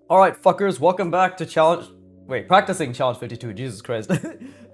Alright, fuckers, welcome back to practicing challenge 52, Jesus Christ.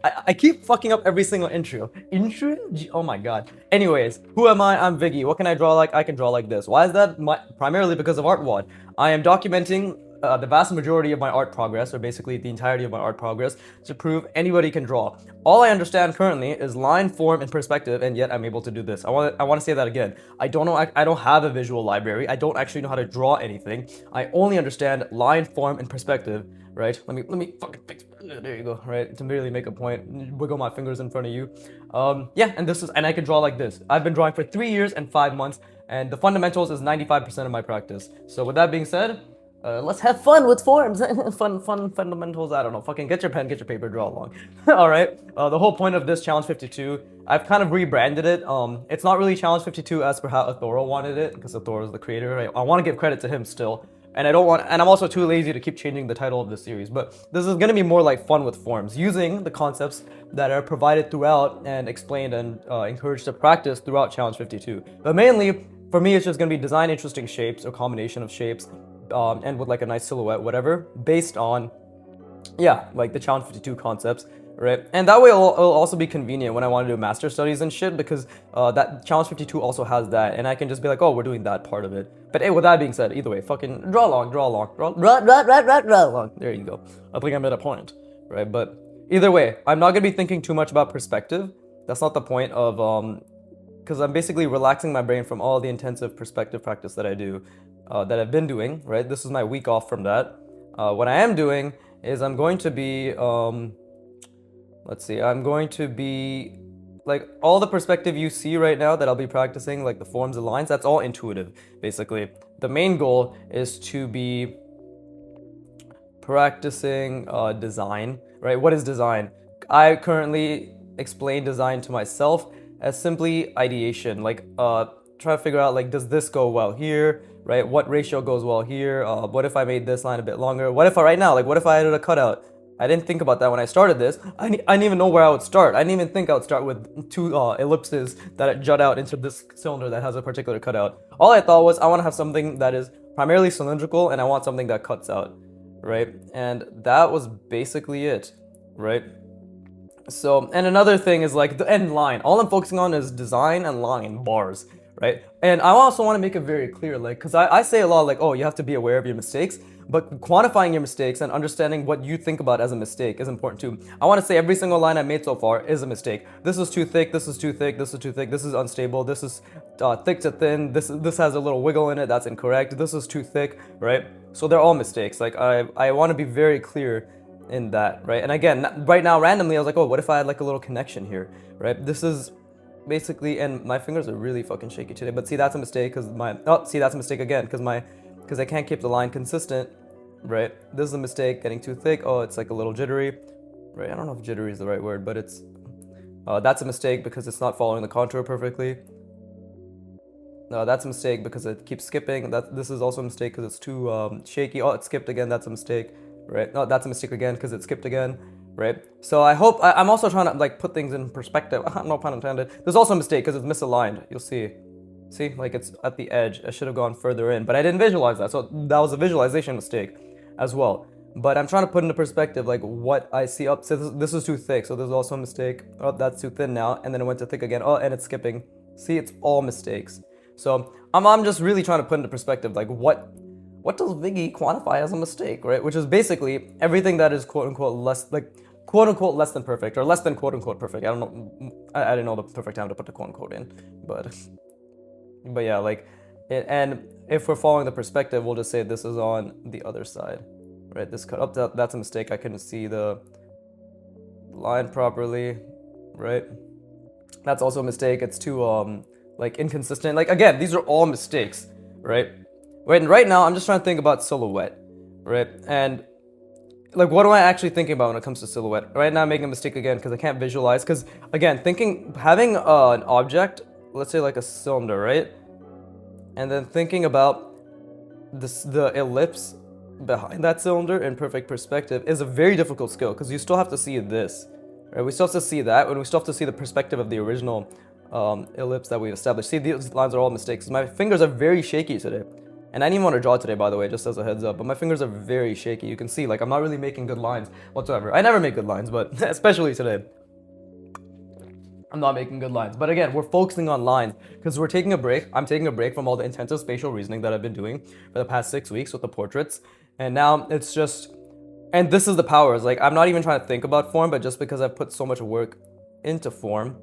I keep fucking up every single intro. Intro? Oh my god. Anyways, who am I? I'm Viggy. What can I draw like? I can draw like this. Why is that? Primarily because of ArtWad. I am documenting the vast majority of my art progress, or basically the entirety of my art progress, to prove anybody can draw. All I understand currently is line, form, and perspective, and yet I'm able to do this. I want to say that again. I don't have a visual library. I don't actually know how to draw anything. I only understand line, form, and perspective. Right? Let me fucking fix. There you go. Right? To merely make a point, wiggle my fingers in front of you. Yeah, and I can draw like this. I've been drawing for 3 years and 5 months, and the fundamentals is 95% of my practice. So with that being said, let's have fun with forms. fun fundamentals. I don't know. Fucking get your pen, get your paper, draw along. All right. The whole point of this challenge 52, I've kind of rebranded it. It's not really challenge 52 as per how athoro wanted it, because athoro is the creator. Right? I want to give credit to him still. And I'm also too lazy to keep changing the title of the series. But this is gonna be more like fun with forms, using the concepts that are provided throughout and explained and encouraged to practice throughout challenge 52. But mainly, for me, it's just gonna be design interesting shapes or combination of shapes, and with like a nice silhouette, whatever, based on, yeah, like the challenge 52 concepts, right? And that way it'll also be convenient when I want to do master studies and shit, because that challenge 52 also has that, and I can just be like, oh, we're doing that part of it. But hey, with that being said, either way, fucking draw along, draw along. There you go. I think I'm at a point, right? But either way, I'm not gonna be thinking too much about perspective. That's not the point of because I'm basically relaxing my brain from all the intensive perspective practice that I do, that I've been doing, right? This is my week off from that. What I am doing is I'm going to be, let's see, I'm going to be, like, all the perspective you see right now that I'll be practicing, like the forms and lines, that's all intuitive, basically. The main goal is to be practicing design, right? What is design? I currently explain design to myself as simply ideation, like try to figure out, like, does this go well here, right? What ratio goes well here? What if I made this line a bit longer? What if I, right now, like, what if I added a cutout? I didn't think about that when I started this. I didn't even know where I would start. I didn't even think I would start with two ellipses that jut out into this cylinder that has a particular cutout. All I thought was I want to have something that is primarily cylindrical, and I want something that cuts out, right? And that was basically it, right? So, and another thing is like the end line. All I'm focusing on is design and line, bars, right? And I also want to make it very clear, like, because I say a lot, like, oh, you have to be aware of your mistakes, but quantifying your mistakes and understanding what you think about as a mistake is important too. I want to say every single line I made so far is a mistake. This is too thick, this is too thick, this is too thick, this is unstable, this is thick to thin, this has a little wiggle in it, that's incorrect, this is too thick, right? So they're all mistakes. Like, I want to be very clear in that, right? And again, right now, randomly, I was like, oh, what if I had like a little connection here, right? This is basically, and my fingers are really fucking shaky today, but see, that's a mistake because see, that's a mistake again because I can't keep the line consistent, right? This is a mistake, getting too thick. Oh, it's like a little jittery, right? I don't know if jittery is the right word, but it's, that's a mistake because it's not following the contour perfectly. That's a mistake because it keeps skipping. This is also a mistake because it's too shaky. Oh, it skipped again, that's a mistake, right? No, that's a mistake again because it skipped again, right? So I hope, I'm also trying to like put things in perspective. No pun intended. There's also a mistake because it's misaligned. You'll see. See, like it's at the edge. I should have gone further in, but I didn't visualize that. So that was a visualization mistake as well. But I'm trying to put into perspective like what I see up. So this is too thick, so there's also a mistake. Oh, that's too thin now, and then it went to thick again. Oh, and it's skipping. See, it's all mistakes. So I'm just really trying to put into perspective like what does Viggy quantify as a mistake, right? Which is basically everything that is quote unquote less, like quote unquote less than perfect, or less than quote unquote perfect. I don't know. I didn't know the perfect time to put the quote unquote in, but yeah, like and if we're following the perspective, we'll just say this is on the other side, right? This cut up, that's a mistake. I couldn't see the line properly, right? That's also a mistake. It's too like inconsistent. Like again, these are all mistakes, right? Right now, I'm just trying to think about silhouette, right? And like, what am I actually thinking about when it comes to silhouette? Right now, I'm making a mistake again because I can't visualize. Because again, having an object, let's say like a cylinder, right? And then thinking about the ellipse behind that cylinder in perfect perspective is a very difficult skill because you still have to see this, right? We still have to see that, and we still have to see the perspective of the original ellipse that we established. See, these lines are all mistakes. My fingers are very shaky today, And I didn't even want to draw today, by the way, just as a heads up, but my fingers are very shaky. You can see, like, I'm not really making good lines whatsoever. I never make good lines, but especially today, I'm not making good lines. But again, we're focusing on lines because we're taking a break. I'm taking a break from all the intensive spatial reasoning that I've been doing for the past 6 weeks with the portraits. And now it's just, and this is the powers. Like, I'm not even trying to think about form, but just because I've put so much work into form,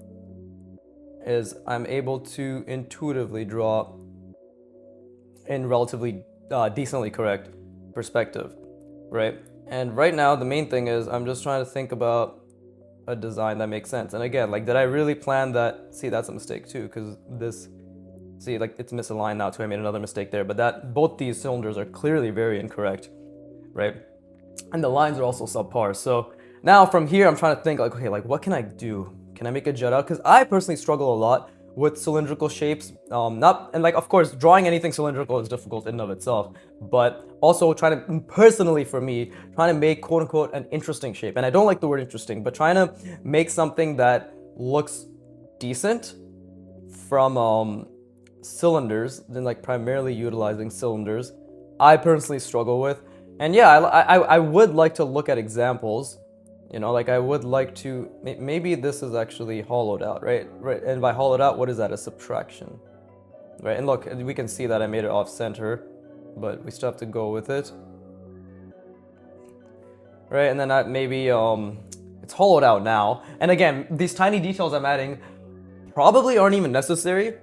is I'm able to intuitively draw in relatively decently correct perspective, right? And right now, the main thing is I'm just trying to think about a design that makes sense. And again, like, did I really plan that? See, that's a mistake too, because this, see, like, it's misaligned now too. I made another mistake there, but that both these cylinders are clearly very incorrect, right? And the lines are also subpar. So now from here, I'm trying to think, like, okay, like, what can I do? Can I make a jet out? Because I personally struggle a lot with cylindrical shapes. Of course, drawing anything cylindrical is difficult in and of itself, but also trying to, personally for me, trying to make quote unquote an interesting shape. And I don't like the word interesting, but trying to make something that looks decent from cylinders, then like primarily utilizing cylinders, I personally struggle with. And yeah, I would like to look at examples. You know, like, I would like to, maybe this is actually hollowed out, right? And by hollowed out, what is that? A subtraction, right? And look, we can see that I made it off center, but we still have to go with it, right? And then maybe it's hollowed out now. And again, these tiny details I'm adding probably aren't even necessary,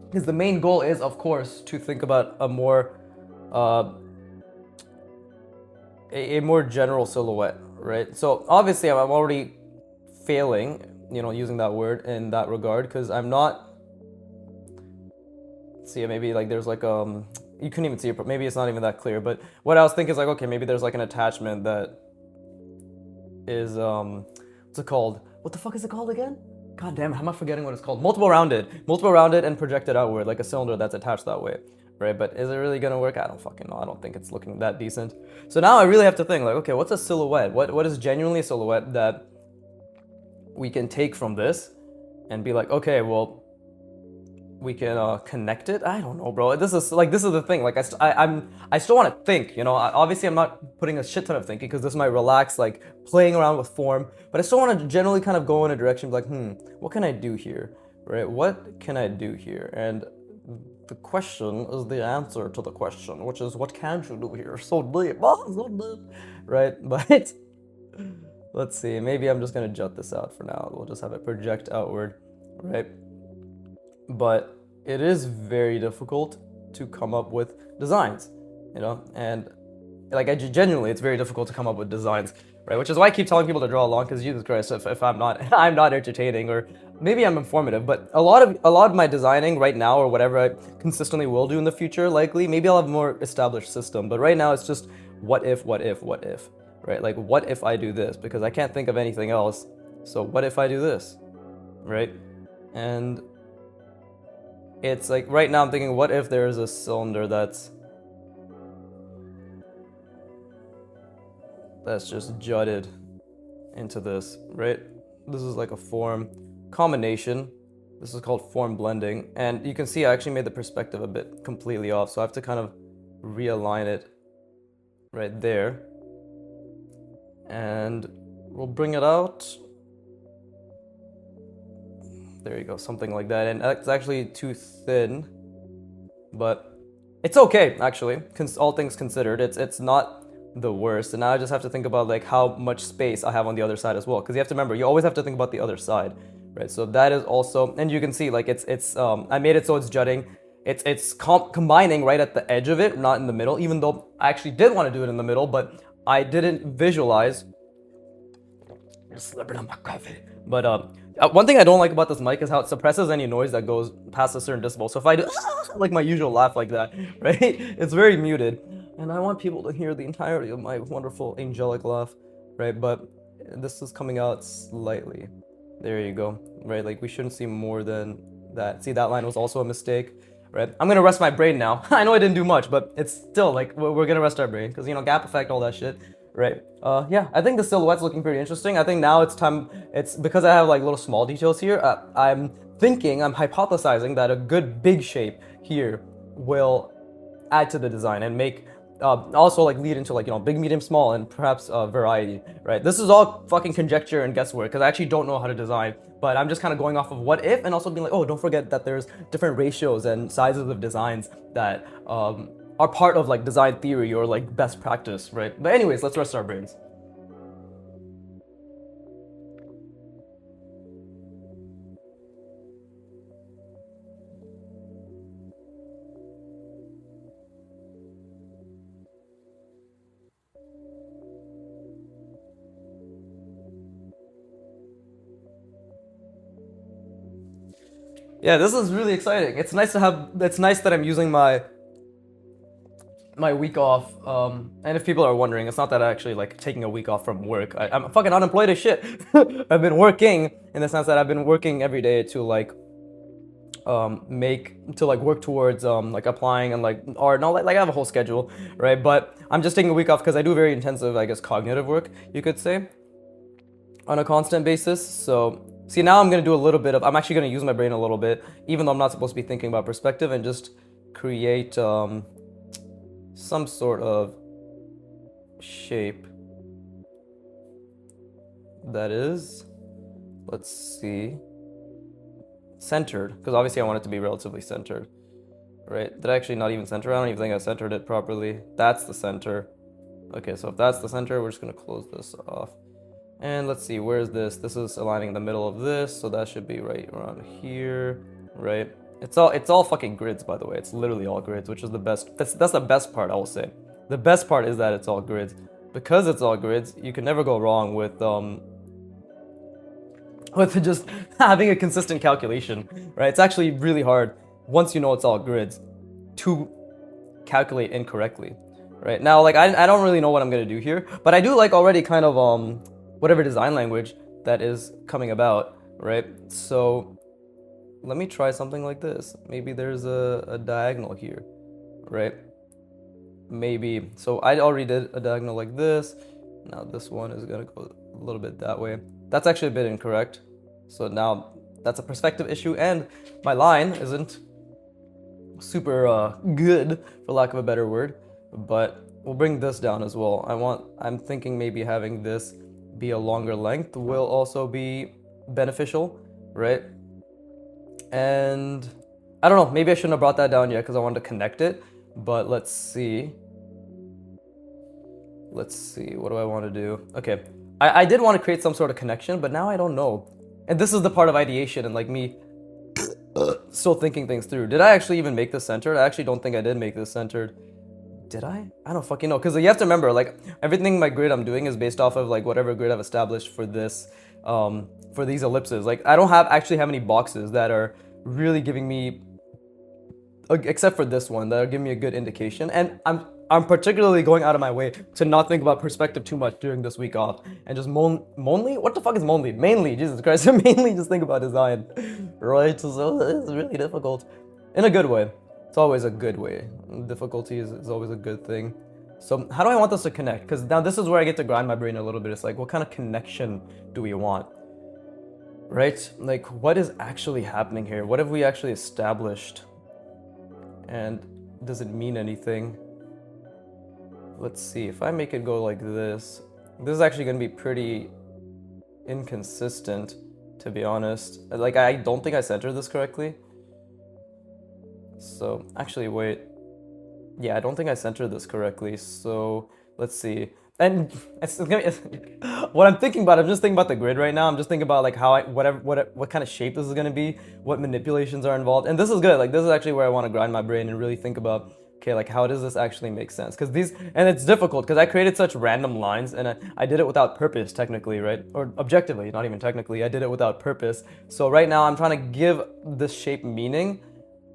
because the main goal is, of course, to think about a more general silhouette. Right, so obviously I'm already failing, you know, using that word in that regard, because I'm not. See, maybe like there's like you couldn't even see it, but maybe it's not even that clear. But what I was thinking is like, okay, maybe there's like an attachment that is what's it called? What the fuck is it called again? God damn it, how am I forgetting what it's called? Multiple rounded and projected outward, like a cylinder that's attached that way. Right, but is it really gonna work? I don't fucking know. I don't think it's looking that decent. So now I really have to think, like, okay, what's a silhouette? What is genuinely a silhouette that we can take from this and be like, okay, well, we can connect it? I don't know, bro. This is the thing. Like, I still want to think. You know, obviously I'm not putting a shit ton of thinking because this might relax, like playing around with form. But I still want to generally kind of go in a direction, like, what can I do here? Right? What can I do here? And the question is the answer to the question, which is, what can you do here? So deep, so deep, right? But let's see, maybe I'm just gonna jut this out for now. We'll just have it project outward, right? But it is very difficult to come up with designs, you know, and like, genuinely, it's very difficult to come up with designs, right? Which is why I keep telling people to draw along, because Jesus Christ, if I'm not entertaining, or maybe I'm informative, but a lot of my designing right now, or whatever I consistently will do in the future, likely, maybe I'll have a more established system. But right now, it's just what if, right? Like, what if I do this? Because I can't think of anything else. So what if I do this, right? And it's like, right now I'm thinking, what if there's a cylinder that's just jutted into this, right? This is like a form combination. This is called form blending. And you can see I actually made the perspective a bit completely off. So I have to kind of realign it right there. And we'll bring it out. There you go, something like that. And it's actually too thin, but it's okay, actually. All things considered, it's not the worst. And now I just have to think about like how much space I have on the other side as well, because you have to remember, you always have to think about the other side, right? So that is also, and you can see like it's I made it so it's jutting, it's combining right at the edge of it, not in the middle, even though I actually did want to do it in the middle, but I didn't visualize. Just slipping on my coffee. But one thing I don't like about this mic is how it suppresses any noise that goes past a certain decibel. So if I do like my usual laugh like that, right, it's very muted. And I want people to hear the entirety of my wonderful angelic laugh, right? But this is coming out slightly. There you go, right? Like we shouldn't see more than that. See, that line was also a mistake, right? I'm gonna rest my brain now. I know I didn't do much, but it's still like we're gonna rest our brain because, you know, gap effect, all that shit, right? Yeah, I think the silhouette's looking pretty interesting. I think now it's time. It's because I have like little small details here. I'm hypothesizing that a good big shape here will add to the design and make also like lead into like, you know, big, medium, small, and perhaps variety, right? This is all fucking conjecture and guesswork because I actually don't know how to design, but I'm just kind of going off of what if, and also being like, oh, don't forget that there's different ratios and sizes of designs that are part of like design theory or like best practice, right? But anyways, let's rest our brains. Yeah, this is really exciting. It's nice to have. It's nice that I'm using my week off. And if people are wondering, it's not that I actually like taking a week off from work. I'm fucking unemployed as shit. I've been working in the sense that I've been working every day to like make to like work towards like applying and like or no like I have a whole schedule, right? But I'm just taking a week off because I do very intensive, I guess, cognitive work, you could say, on a constant basis. So see, now I'm gonna do a little bit of. I'm actually gonna use my brain a little bit, even though I'm not supposed to be thinking about perspective, and just create some sort of shape that is, let's see, centered, because obviously I want it to be relatively centered, right? Did I actually not even center? I don't even think I centered it properly. That's the center. Okay, so if that's the center, we're just gonna close this off. And let's see, where's this? This is aligning in the middle of this, so that should be right around here, right? It's all fucking grids, by the way. It's literally all grids, which is the best. That's the best part, I will say. The best part is that it's all grids. Because it's all grids, you can never go wrong with just having a consistent calculation, right? It's actually really hard once you know it's all grids to calculate incorrectly, right? Now, like I don't really know what I'm gonna do here, but I do like already kind of whatever design language that is coming about, right? So let me try something like this. Maybe there's a diagonal here, right? Maybe. So I already did a diagonal like this. Now this one is gonna go a little bit that way. That's actually a bit incorrect. So now that's a perspective issue, and my line isn't super good, for lack of a better word. But we'll bring this down as well. I'm thinking maybe having this be a longer length will also be beneficial, right? And I don't know, maybe I shouldn't have brought that down yet because I wanted to connect it, but let's see, what do I want to do? Okay, I did want to create some sort of connection, but now I don't know. And this is the part of ideation and like me still thinking things through. Did I actually even make this centered? I actually don't think I did make this centered. Did I? I don't fucking know. Because you have to remember, like, everything my grid I'm doing is based off of like whatever grid I've established for this, for these ellipses. Like, I don't actually have any boxes that are really giving me, except for this one, that are giving me a good indication. And I'm particularly going out of my way to not think about perspective too much during this week off and just mainly, what the fuck is mainly, Jesus Christ, mainly just think about design, right? So it's really difficult in a good way. It's always a good way. Difficulty is always a good thing. So how do I want this to connect? Because now this is where I get to grind my brain a little bit. It's like, what kind of connection do we want? Right? Like, what is actually happening here? What have we actually established? And does it mean anything? Let's see, if I make it go like this is actually going to be pretty inconsistent, to be honest. Like, I don't think I centered this correctly. So, actually, wait. Yeah, I don't think I centered this correctly. So, let's see. And what I'm thinking about, I'm just thinking about the grid right now. I'm just thinking about like how what kind of shape this is going to be, what manipulations are involved. And this is good. Like, this is actually where I want to grind my brain and really think about, okay, like, how does this actually make sense? Because and it's difficult because I created such random lines and I did it without purpose, technically, right? Or objectively, not even technically, I did it without purpose. So right now I'm trying to give this shape meaning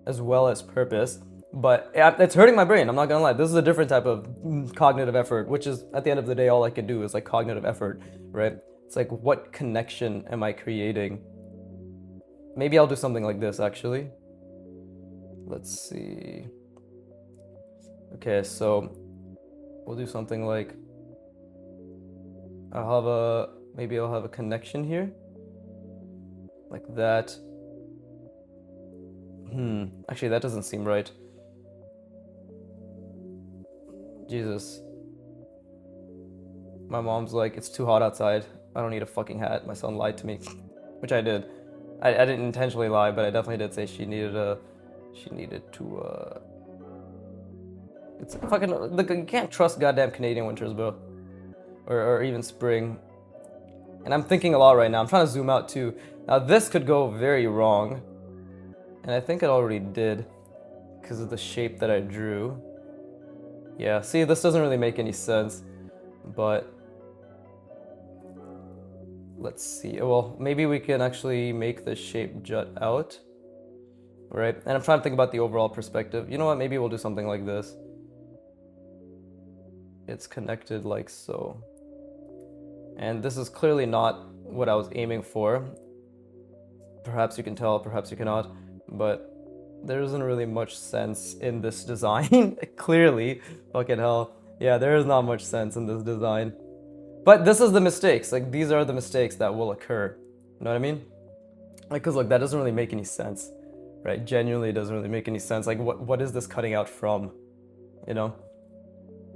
as well as purpose, but it's hurting my brain, I'm not gonna lie. This is a different type of cognitive effort, which is, at the end of the day, all I can do is like cognitive effort, right? It's like, what connection am I creating? Maybe I'll do something like this, actually. Let's see. Okay, so we'll do something like, maybe I'll have a connection here, like that. Actually, that doesn't seem right. Jesus. My mom's like, it's too hot outside. I don't need a fucking hat. My son lied to me, which I did. I didn't intentionally lie, but I definitely did say she needed to. It's fucking. Look, you can't trust goddamn Canadian winters, bro, or even spring. And I'm thinking a lot right now. I'm trying to zoom out too. Now this could go very wrong, and I think it already did, because of the shape that I drew. Yeah. See, this doesn't really make any sense, but. Let's see. Well, maybe we can actually make the shape jut out, right? And I'm trying to think about the overall perspective. You know what? Maybe we'll do something like this. It's connected like so. And this is clearly not what I was aiming for. Perhaps you can tell, perhaps you cannot, but there isn't really much sense in this design. Clearly, fucking hell. Yeah, there is not much sense in this design. But this is the mistakes. Like, these are the mistakes that will occur. You know what I mean? Like, cause look, that doesn't really make any sense, right? Genuinely, it doesn't really make any sense. Like, what is this cutting out from? You know?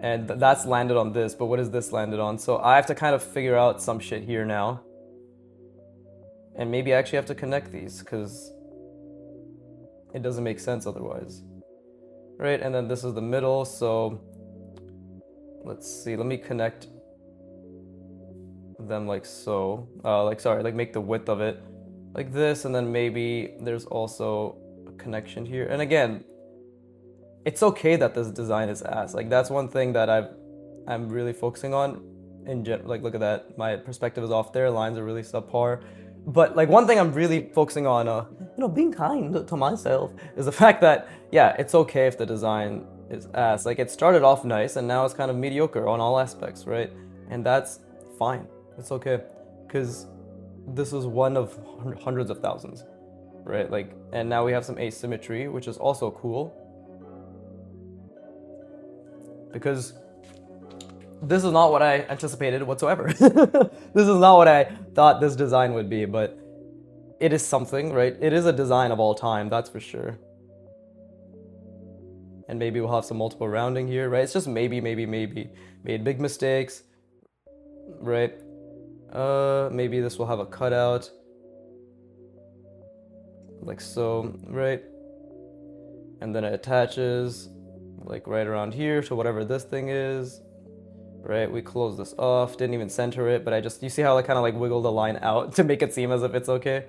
And that's landed on this, but what is this landed on? So I have to kind of figure out some shit here now. And maybe I actually have to connect these, because it doesn't make sense otherwise. Right, and then this is the middle, so let's see, let me connect them like so. Like make the width of it like this, and then maybe there's also a connection here. And again, it's okay that this design is ass. Like, that's one thing that I'm really focusing on in like, look at that, my perspective is off there, lines are really subpar. But like, one thing I'm really focusing on, being kind to myself, is the fact that, yeah, it's okay if the design is ass. Like, it started off nice and now it's kind of mediocre on all aspects, right? And that's fine. It's okay, because this is one of hundreds of thousands, right? Like, and now we have some asymmetry, which is also cool, because this is not what I anticipated whatsoever. This is not what I thought this design would be, but it is something, right? It is a design of all time, that's for sure. And maybe we'll have some multiple rounding here, right? It's just maybe. Made big mistakes, right? Maybe this will have a cutout, like so, right? And then it attaches, like right around here to whatever this thing is, right? We close this off, didn't even center it, but you see how I kind of like wiggled the line out to make it seem as if it's okay?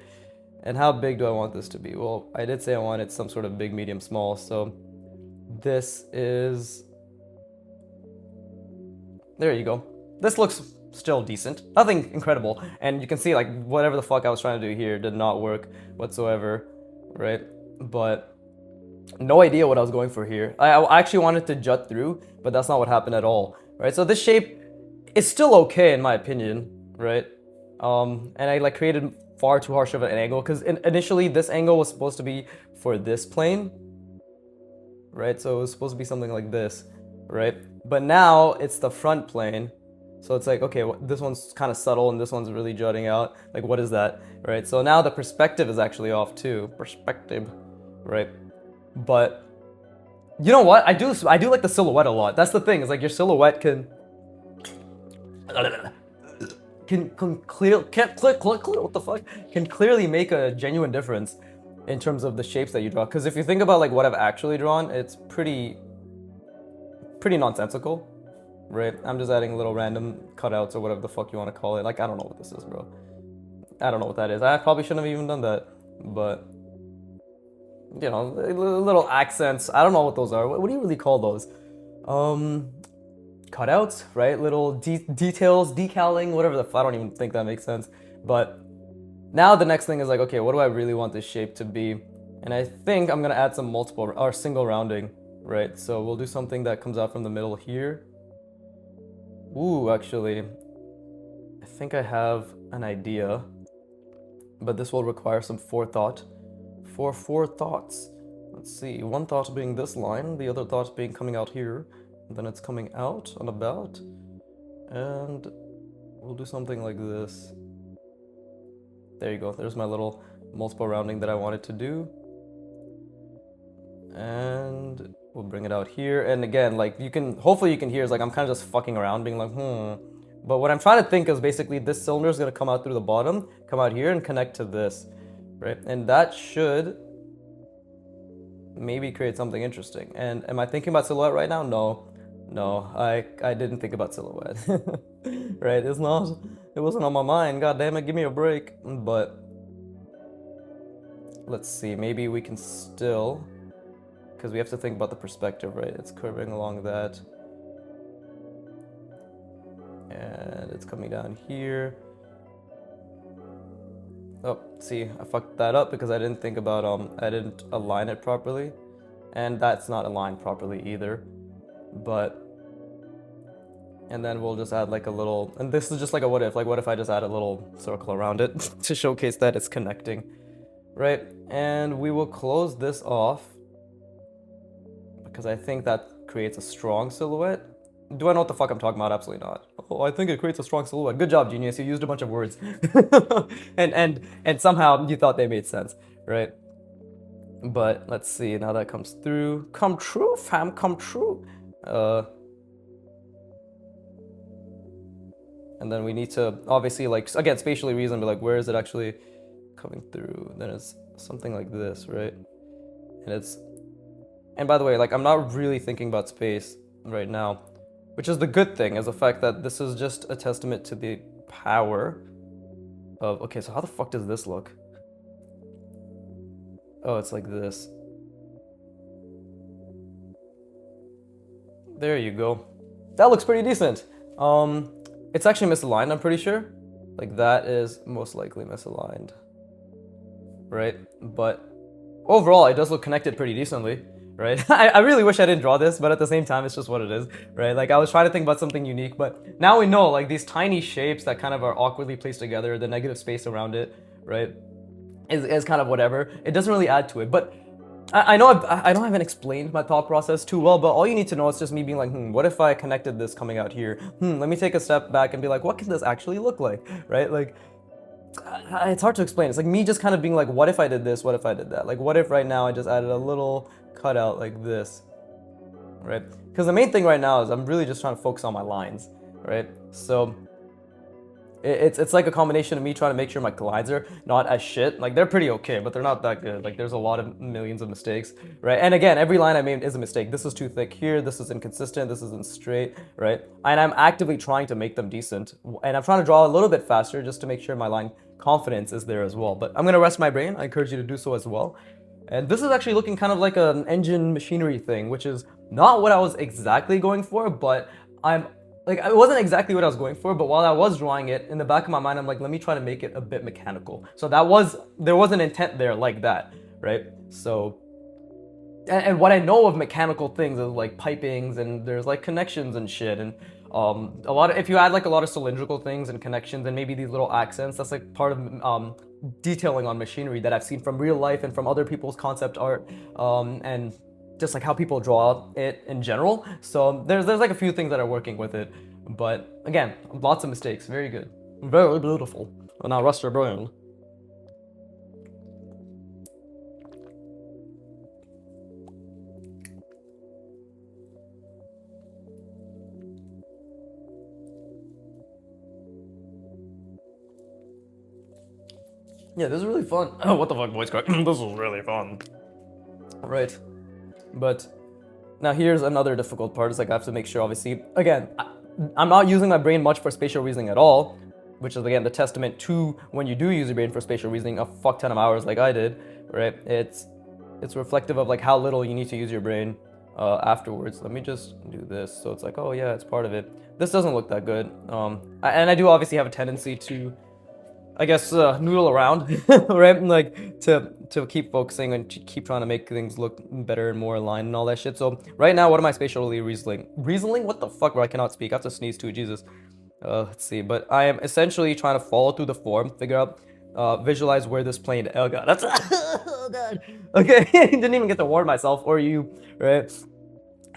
And how big do I want this to be? Well, I did say I wanted some sort of big, medium, small, so this is, there you go. This looks still decent, nothing incredible, and you can see like whatever the fuck I was trying to do here did not work whatsoever, right? But no idea what I was going for here. I actually wanted to jut through, but that's not what happened at all, right? So this shape is still okay in my opinion, right? And I like created far too harsh of an angle, because initially this angle was supposed to be for this plane, right? So it was supposed to be something like this, right? But now it's the front plane. So it's like, okay, this one's kind of subtle and this one's really jutting out. Like, what is that, right? So now the perspective is actually off too. Perspective, right? But you know what? I do like the silhouette a lot. That's the thing. It's like your silhouette can clearly make a genuine difference in terms of the shapes that you draw. Because if you think about like what I've actually drawn, it's pretty nonsensical. Right, I'm just adding little random cutouts or whatever the fuck you want to call it. Like, I don't know what this is, bro. I don't know what that is. I probably shouldn't have even done that. But, you know, little accents. I don't know what those are. What do you really call those? Cutouts, right? Little details, decaling, whatever the fuck. I don't even think that makes sense. But now the next thing is like, okay, what do I really want this shape to be? And I think I'm going to add some multiple or single rounding, right? So we'll do something that comes out from the middle here. Ooh, actually, I think I have an idea, but this will require some forethought. For four thoughts. Let's see, one thought being this line, the other thought being coming out here, and then it's coming out and about, and we'll do something like this. There you go, there's my little multiple rounding that I wanted to do. And We'll bring it out here. And again, like hopefully you can hear, is like I'm kind of just fucking around being like, But what I'm trying to think is basically this cylinder is going to come out through the bottom, come out here and connect to this, right? And that should maybe create something interesting. And am I thinking about silhouette right now? No, I didn't think about silhouette. Right? It wasn't on my mind. God damn it, give me a break. But let's see, maybe we can still, because we have to think about the perspective, right? It's curving along that. And it's coming down here. Oh, see, I fucked that up because I didn't think about, I didn't align it properly. And that's not aligned properly either. But, and then we'll just add like a little, and this is just like a what if I just add a little circle around it to showcase that it's connecting, right? And we will close this off because I think that creates a strong silhouette. Do I know what the fuck I'm talking about? Absolutely not. Oh, I think it creates a strong silhouette. Good job, genius. You used a bunch of words. and somehow you thought they made sense, right? But let's see, now that comes through. Come true, fam, come true. And then we need to obviously, like, again, spatially reason, but like, where is it actually coming through? Then it's something like this, right? And by the way, like, I'm not really thinking about space right now, which is the good thing, is the fact that this is just a testament to the power of, okay, so how the fuck does this look? Oh, it's like this. There you go. That looks pretty decent. It's actually misaligned, I'm pretty sure. Like, that is most likely misaligned. Right? But overall, it does look connected pretty decently. Right? I really wish I didn't draw this, but at the same time, it's just what it is, right? Like, I was trying to think about something unique, but now we know, like, these tiny shapes that kind of are awkwardly placed together, the negative space around it, right, is kind of whatever. It doesn't really add to it, but I know I haven't explained my thought process too well, but all you need to know is just me being like, what if I connected this coming out here? Let me take a step back and be like, what can this actually look like, right? Like, it's hard to explain. It's like me just kind of being like, what if I did this? What if I did that? Like, what if right now I just added a little cutout like this, right? Because the main thing right now is I'm really just trying to focus on my lines, right? So it's like a combination of me trying to make sure my lines are not as shit. Like, they're pretty okay, but they're not that good. Like, there's a lot of millions of mistakes, right? And again, every line I made is a mistake. This is too thick here, this is inconsistent, this isn't straight, right? And I'm actively trying to make them decent. And I'm trying to draw a little bit faster just to make sure my line confidence is there as well. But I'm gonna rest my brain. I encourage you to do so as well. And this is actually looking kind of like an engine machinery thing, which is not what I was exactly going for, but it wasn't exactly what I was going for, but while I was drawing it, in the back of my mind, I'm like, let me try to make it a bit mechanical. So there was an intent there like that, right? So, and what I know of mechanical things is like pipings, and there's like connections and shit, and if you add like a lot of cylindrical things and connections and maybe these little accents, that's like part of detailing on machinery that I've seen from real life and from other people's concept art, and just like how people draw it in general. So there's like a few things that are working with it, but again, lots of mistakes. Very good, very beautiful. Well, now rest your brain. Yeah, this is really fun. Oh, what the fuck, voice crack? This is really fun. Right. But now here's another difficult part. Is like I have to make sure, obviously, again, I'm not using my brain much for spatial reasoning at all, which is again the testament to when you do use your brain for spatial reasoning a fuck ton of hours like I did, right? It's reflective of like how little you need to use your brain afterwards. Let me just do this. So it's like, oh yeah, it's part of it. This doesn't look that good. And I do obviously have a tendency to, I guess, noodle around, right? Like to keep focusing and to keep trying to make things look better and more aligned and all that shit. So right now, what am I spatially reasoning? Reasoning? What the fuck? Where I cannot speak. I have to sneeze too. Jesus. Let's see. But I am essentially trying to follow through the form, figure out, visualize where this plane. Oh god, that's oh god. Okay, didn't even get to warn myself or you, right? So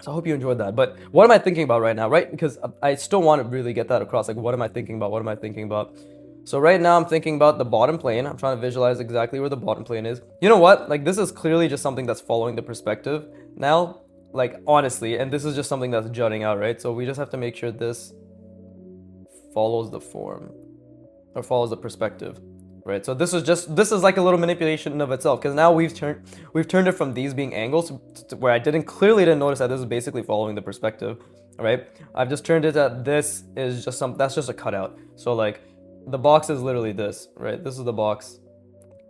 I hope you enjoyed that. But what am I thinking about right now, right? Because I still want to really get that across. Like, what am I thinking about? What am I thinking about? So right now I'm thinking about the bottom plane. I'm trying to visualize exactly where the bottom plane is. You know what? Like, this is clearly just something that's following the perspective now. Like, honestly, and this is just something that's jutting out, right? So we just have to make sure this follows the form, or follows the perspective, right? So this is like a little manipulation of itself, because now we've turned it from these being angles to where I clearly didn't notice that this is basically following the perspective, right? I've just turned it that this is just that's just a cutout. So like the box is literally this, right? This is the box,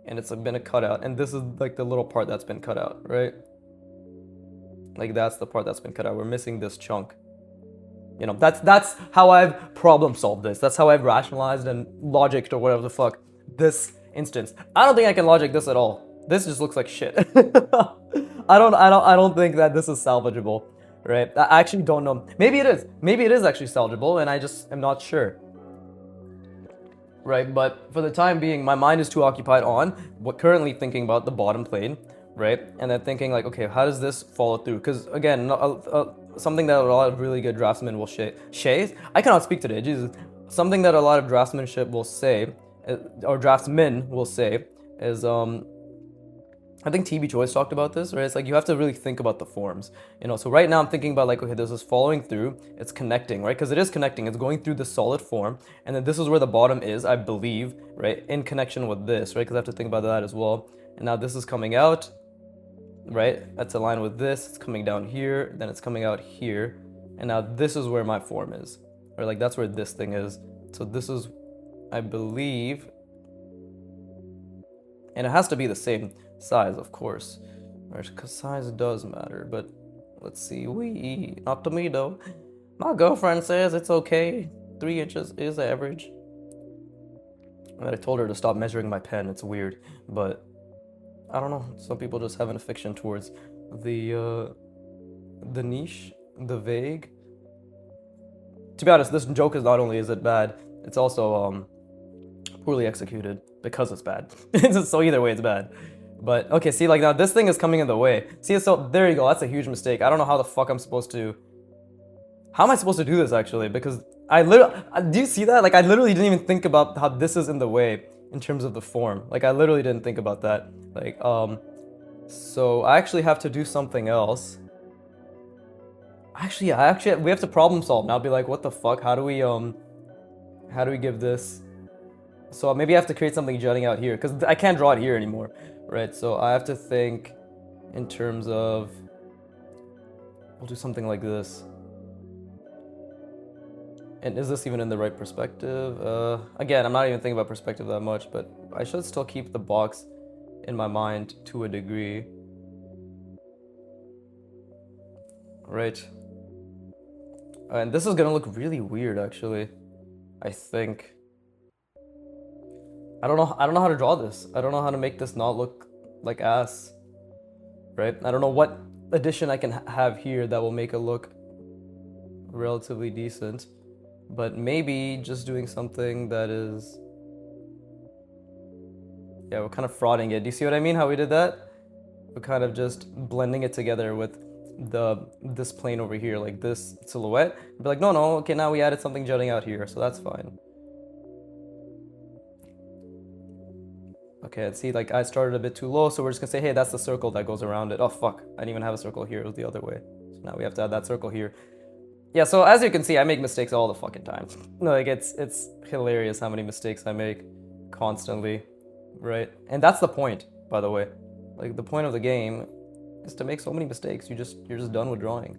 and it's been a cutout, and this is like the little part that's been cut out, right? Like that's the part that's been cut out. We're missing this chunk. You know, that's how I've problem solved this. That's how I've rationalized and logicked or whatever the fuck this instance. I don't think I can logic this at all. This just looks like shit. I don't think that this is salvageable, right? I actually don't know. Maybe it is. Maybe it is actually salvageable, and I just am not sure. Right, but for the time being, my mind is too occupied on currently thinking about the bottom plane, right? And then thinking like, okay, how does this follow through? Because again, something that a lot of really good draftsmen will say. I cannot speak today, Jesus. Something that a lot of draftsmanship will say, or draftsmen will say, is I think TB Choice talked about this, right? It's like you have to really think about the forms, you know. So right now I'm thinking about like, okay, this is following through, it's connecting, right? Because it is connecting, it's going through the solid form, and then this is where the bottom is, I believe, right? In connection with this, right? Because I have to think about that as well. And now this is coming out, right? That's aligned with this. It's coming down here, then it's coming out here, and now this is where my form is, or like that's where this thing is. So this is, I believe, and it has to be the same size, of course, right? Because size does matter. But let's see, not to me though. My girlfriend says it's okay. 3 inches is average. And I told her to stop measuring my pen. It's weird, but I don't know. Some people just have an affection towards the niche, the vague. To be honest, this joke is not only is it bad, it's also poorly executed because it's bad. So either way, it's bad. But okay, see, like now this thing is coming in the way. See, so there you go. That's a huge mistake. I don't know how the fuck I'm supposed to. How am I supposed to do this actually? Because I literally, do you see that? Like I literally didn't even think about how this is in the way in terms of the form. Like I literally didn't think about that. Like so I actually have to do something else. Actually, we have to problem solve now. Be like, what the fuck? How do we give this? So maybe I have to create something jutting out here because I can't draw it here anymore, right? So I have to think in terms of, we'll do something like this. And is this even in the right perspective? Again, I'm not even thinking about perspective that much, but I should still keep the box in my mind to a degree. Right. And this is gonna look really weird actually, I think. I don't know how to draw this. I don't know how to make this not look like ass, right? I don't know what addition I can have here that will make it look relatively decent, but maybe just doing something that is, yeah, we're kind of frauding it. Do you see what I mean? How we did that? We're kind of just blending it together with this plane over here, like this silhouette. Be like, no, okay, now we added something jutting out here, so that's fine. Okay, and see, like I started a bit too low, so we're just gonna say, hey, that's the circle that goes around it. Oh fuck, I didn't even have a circle here, it was the other way. So now we have to add that circle here. Yeah, so as you can see, I make mistakes all the fucking time. Like it's hilarious how many mistakes I make constantly, right? And that's the point, by the way. Like the point of the game is to make so many mistakes. You're just done with drawing.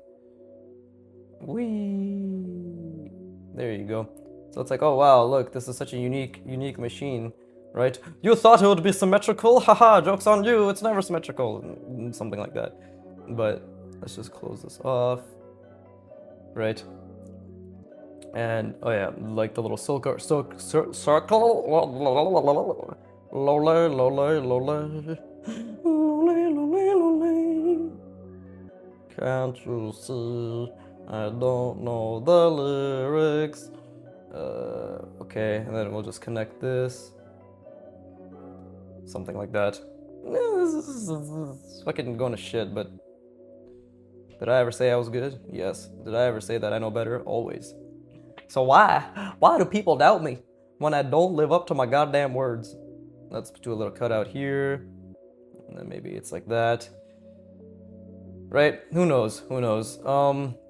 Whee! There you go. So it's like, oh wow, look, this is such a unique machine. Right? You thought it would be symmetrical? Haha, joke's on you, it's never symmetrical. Something like that. But let's just close this off. Right? And, oh yeah, like the little circle. Can't you see? I don't know the lyrics. Okay, and then we'll just connect this. Something like that. This is fucking going to shit, but did I ever say I was good? Yes. Did I ever say that I know better? Always. So why do people doubt me when I don't live up to my goddamn words? Let's do a little cutout here, and then maybe it's like that. right? Who knows? Who knows?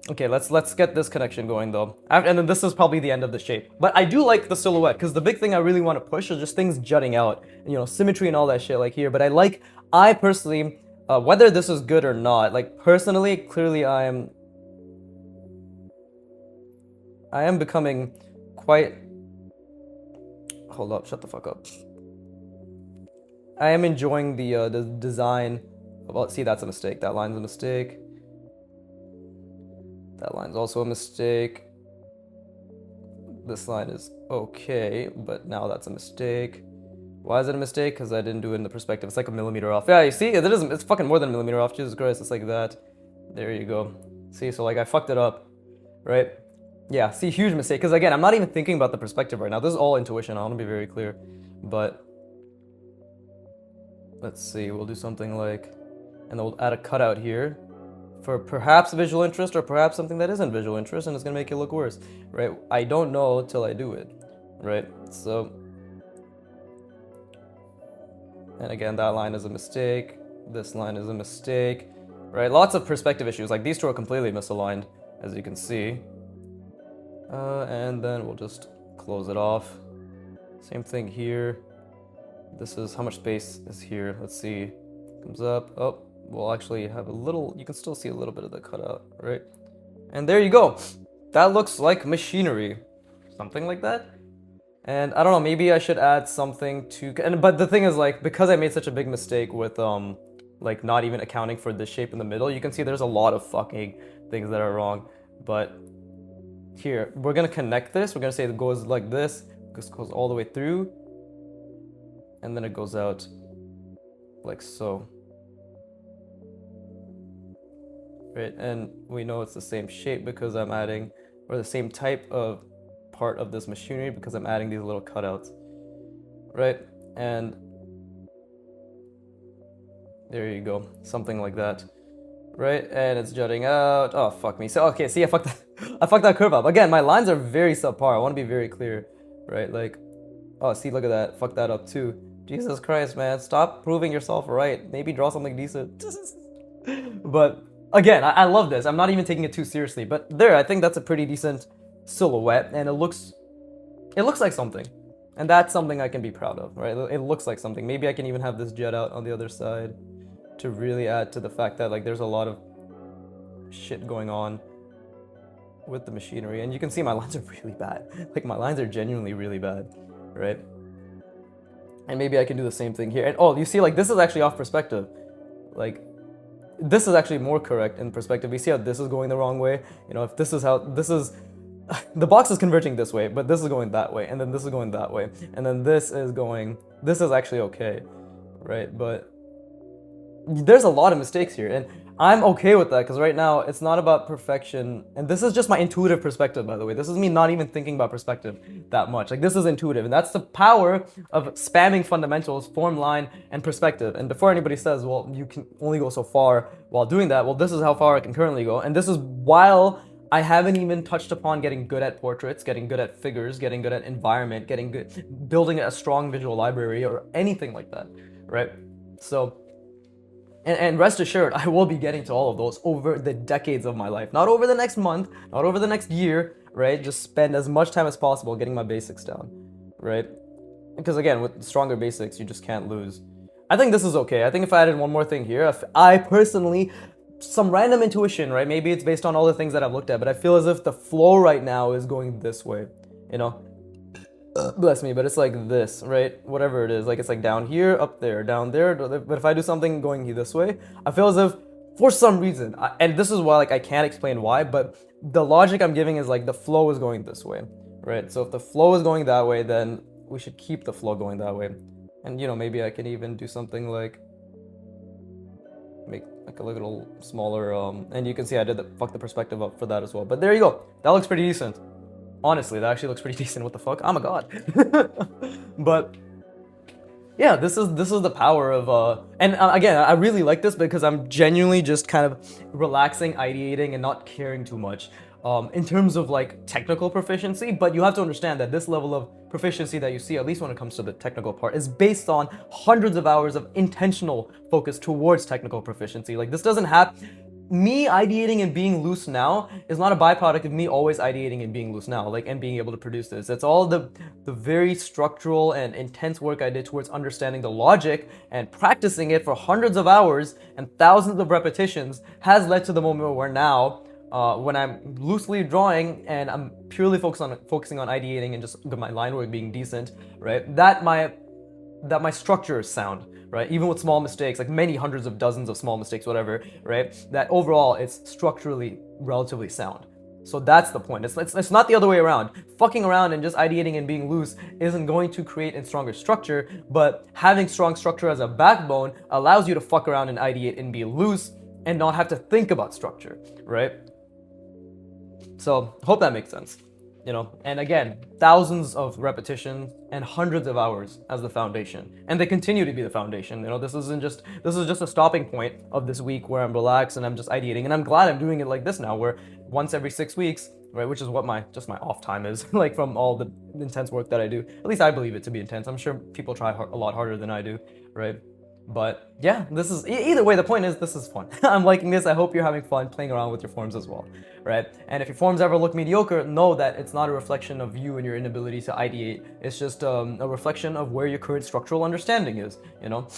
Okay, let's get this connection going though. And then this is probably the end of the shape. But I do like the silhouette because the big thing I really want to push is just things jutting out, you know, symmetry and all that shit like here. But I personally, whether this is good or not, like personally, clearly I am becoming quite. Hold up, shut the fuck up. I am enjoying the design. Well, see, that's a mistake. That line's a mistake. That line's also a mistake. This line is okay, but now that's a mistake. Why is it a mistake? Because I didn't do it in the perspective. It's like a millimeter off. Yeah, you see, it isn't. It's fucking more than a millimeter off. Jesus Christ, it's like that. There you go. See, so like I fucked it up, right? Yeah, see, huge mistake. Because again, I'm not even thinking about the perspective right now. This is all intuition. I want to be very clear, but let's see. We'll do something like. And then we'll add a cutout here for perhaps visual interest or perhaps something that isn't visual interest and it's gonna make it look worse, right? I don't know till I do it, right? So, and again, that line is a mistake. This line is a mistake, right? Lots of perspective issues. Like these two are completely misaligned, as you can see. And then we'll just close it off. Same thing here. This is, how much space is here? Let's see. Comes up, oh. We'll actually have a little, you can still see a little bit of the cutout, right? And there you go. That looks like machinery. Something like that. And I don't know, maybe I should add something to, but the thing is like, because I made such a big mistake with like not even accounting for this shape in the middle, you can see there's a lot of fucking things that are wrong. But here, we're gonna connect this. We're gonna say it goes like this, goes all the way through. And then it goes out like so. Right, and we know it's the same shape because I'm adding, or the same type of part of this machinery because I'm adding these little cutouts, right? And there you go, something like that, right? And it's jutting out. Oh fuck me. So okay, see, I fucked that curve up again. My lines are very subpar. I want to be very clear, right? Like, oh, see, look at that. Fuck that up too. Jesus Christ, man, stop proving yourself right. Maybe draw something decent. But. Again, I love this. I'm not even taking it too seriously, but there, I think that's a pretty decent silhouette, and it looks like something, and that's something I can be proud of, right? It looks like something. Maybe I can even have this jet out on the other side to really add to the fact that like there's a lot of shit going on with the machinery, and you can see my lines are really bad. Like my lines are genuinely really bad, right? And maybe I can do the same thing here. And oh, you see, like this is actually off perspective, like. This is actually more correct in perspective. We see how this is going the wrong way. You know, if this is how, this is, the box is converging this way, but this is going that way, and then this is going that way, and then this is actually okay, right? But there's a lot of mistakes here, and I'm okay with that, because right now, it's not about perfection, and this is just my intuitive perspective, by the way. This is me not even thinking about perspective that much. Like, this is intuitive, and that's the power of spamming fundamentals, form, line, and perspective. And before anybody says, well, you can only go so far while doing that, well, this is how far I can currently go, and this is while I haven't even touched upon getting good at portraits, getting good at figures, getting good at environment, getting good, building a strong visual library, or anything like that, right? So, and rest assured, I will be getting to all of those over the decades of my life. Not over the next month, not over the next year, right? Just spend as much time as possible getting my basics down, right? Because again, with stronger basics, you just can't lose. I think this is okay. I think if I added one more thing here, if I personally, some random intuition, right? Maybe it's based on all the things that I've looked at, but I feel as if the flow right now is going this way, you know? Bless me, but it's like this, right? Whatever it is, like it's like down here, up there, down there. But if I do something going this way, I feel as if, for some reason, and this is why like I can't explain why, but the logic I'm giving is like the flow is going this way, right? So if the flow is going that way, then we should keep the flow going that way. And you know, maybe I can even do something like make like a little smaller, and you can see I did fuck the perspective up for that as well. But there you go. That looks pretty decent. Honestly, that actually looks pretty decent. What the fuck? I'm a god. But yeah, this is the power of and again, I really like this because I'm genuinely just kind of relaxing, ideating, and not caring too much in terms of like technical proficiency. But you have to understand that this level of proficiency that you see, at least when it comes to the technical part, is based on hundreds of hours of intentional focus towards technical proficiency. Like this doesn't happen. me ideating and being loose now is not a byproduct of me always ideating and being loose now, like, and being able to produce this. It's all the very structural and intense work I did towards understanding the logic and practicing it for hundreds of hours and thousands of repetitions has led to the moment where now, when I'm loosely drawing and I'm purely focusing on ideating and just my line work being decent, right? That my structure is sound, right? Even with small mistakes, like many hundreds of dozens of small mistakes, whatever, right? That overall it's structurally relatively sound. So that's the point. It's not the other way around. Fucking around and just ideating and being loose isn't going to create a stronger structure, but having strong structure as a backbone allows you to fuck around and ideate and be loose and not have to think about structure, right? So hope that makes sense. You know, and again, thousands of repetitions and hundreds of hours as the foundation, and they continue to be the foundation. You know, this is just a stopping point of this week where I'm relaxed and I'm just ideating, and I'm glad I'm doing it like this now, where once every 6 weeks, right, which is what my off time is, like, from all the intense work that I do. At least I believe it to be intense. I'm sure people try a lot harder than I do, right? But yeah, this is either way. The point is, this is fun. I'm liking this. I hope you're having fun playing around with your forms as well, right? And if your forms ever look mediocre, know that it's not a reflection of you and your inability to ideate. It's just a reflection of where your current structural understanding is, you know?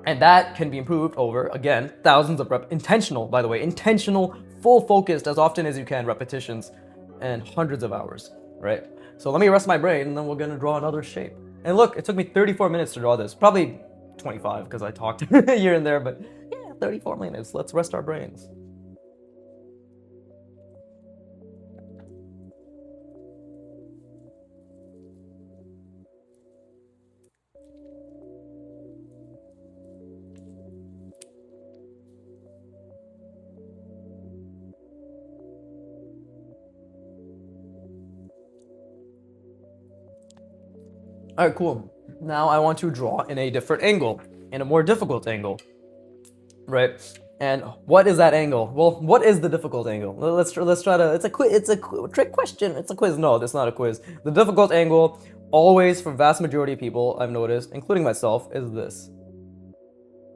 And that can be improved over, again, thousands of intentional, by the way, intentional, full focused, as often as you can, repetitions, and hundreds of hours, right? So let me rest my brain, and then we're gonna draw another shape. And look, it took me 34 minutes to draw this. Probably 25 because I talked here and there, but yeah, 34 minutes. Let's rest our brains. All right, cool. Now I want to draw in a different angle, in a more difficult angle, right? And what is that angle? Well, what is the difficult angle? Let's try to. It's a trick question. It's a quiz. No, that's not a quiz. The difficult angle, always for vast majority of people, I've noticed, including myself, is this.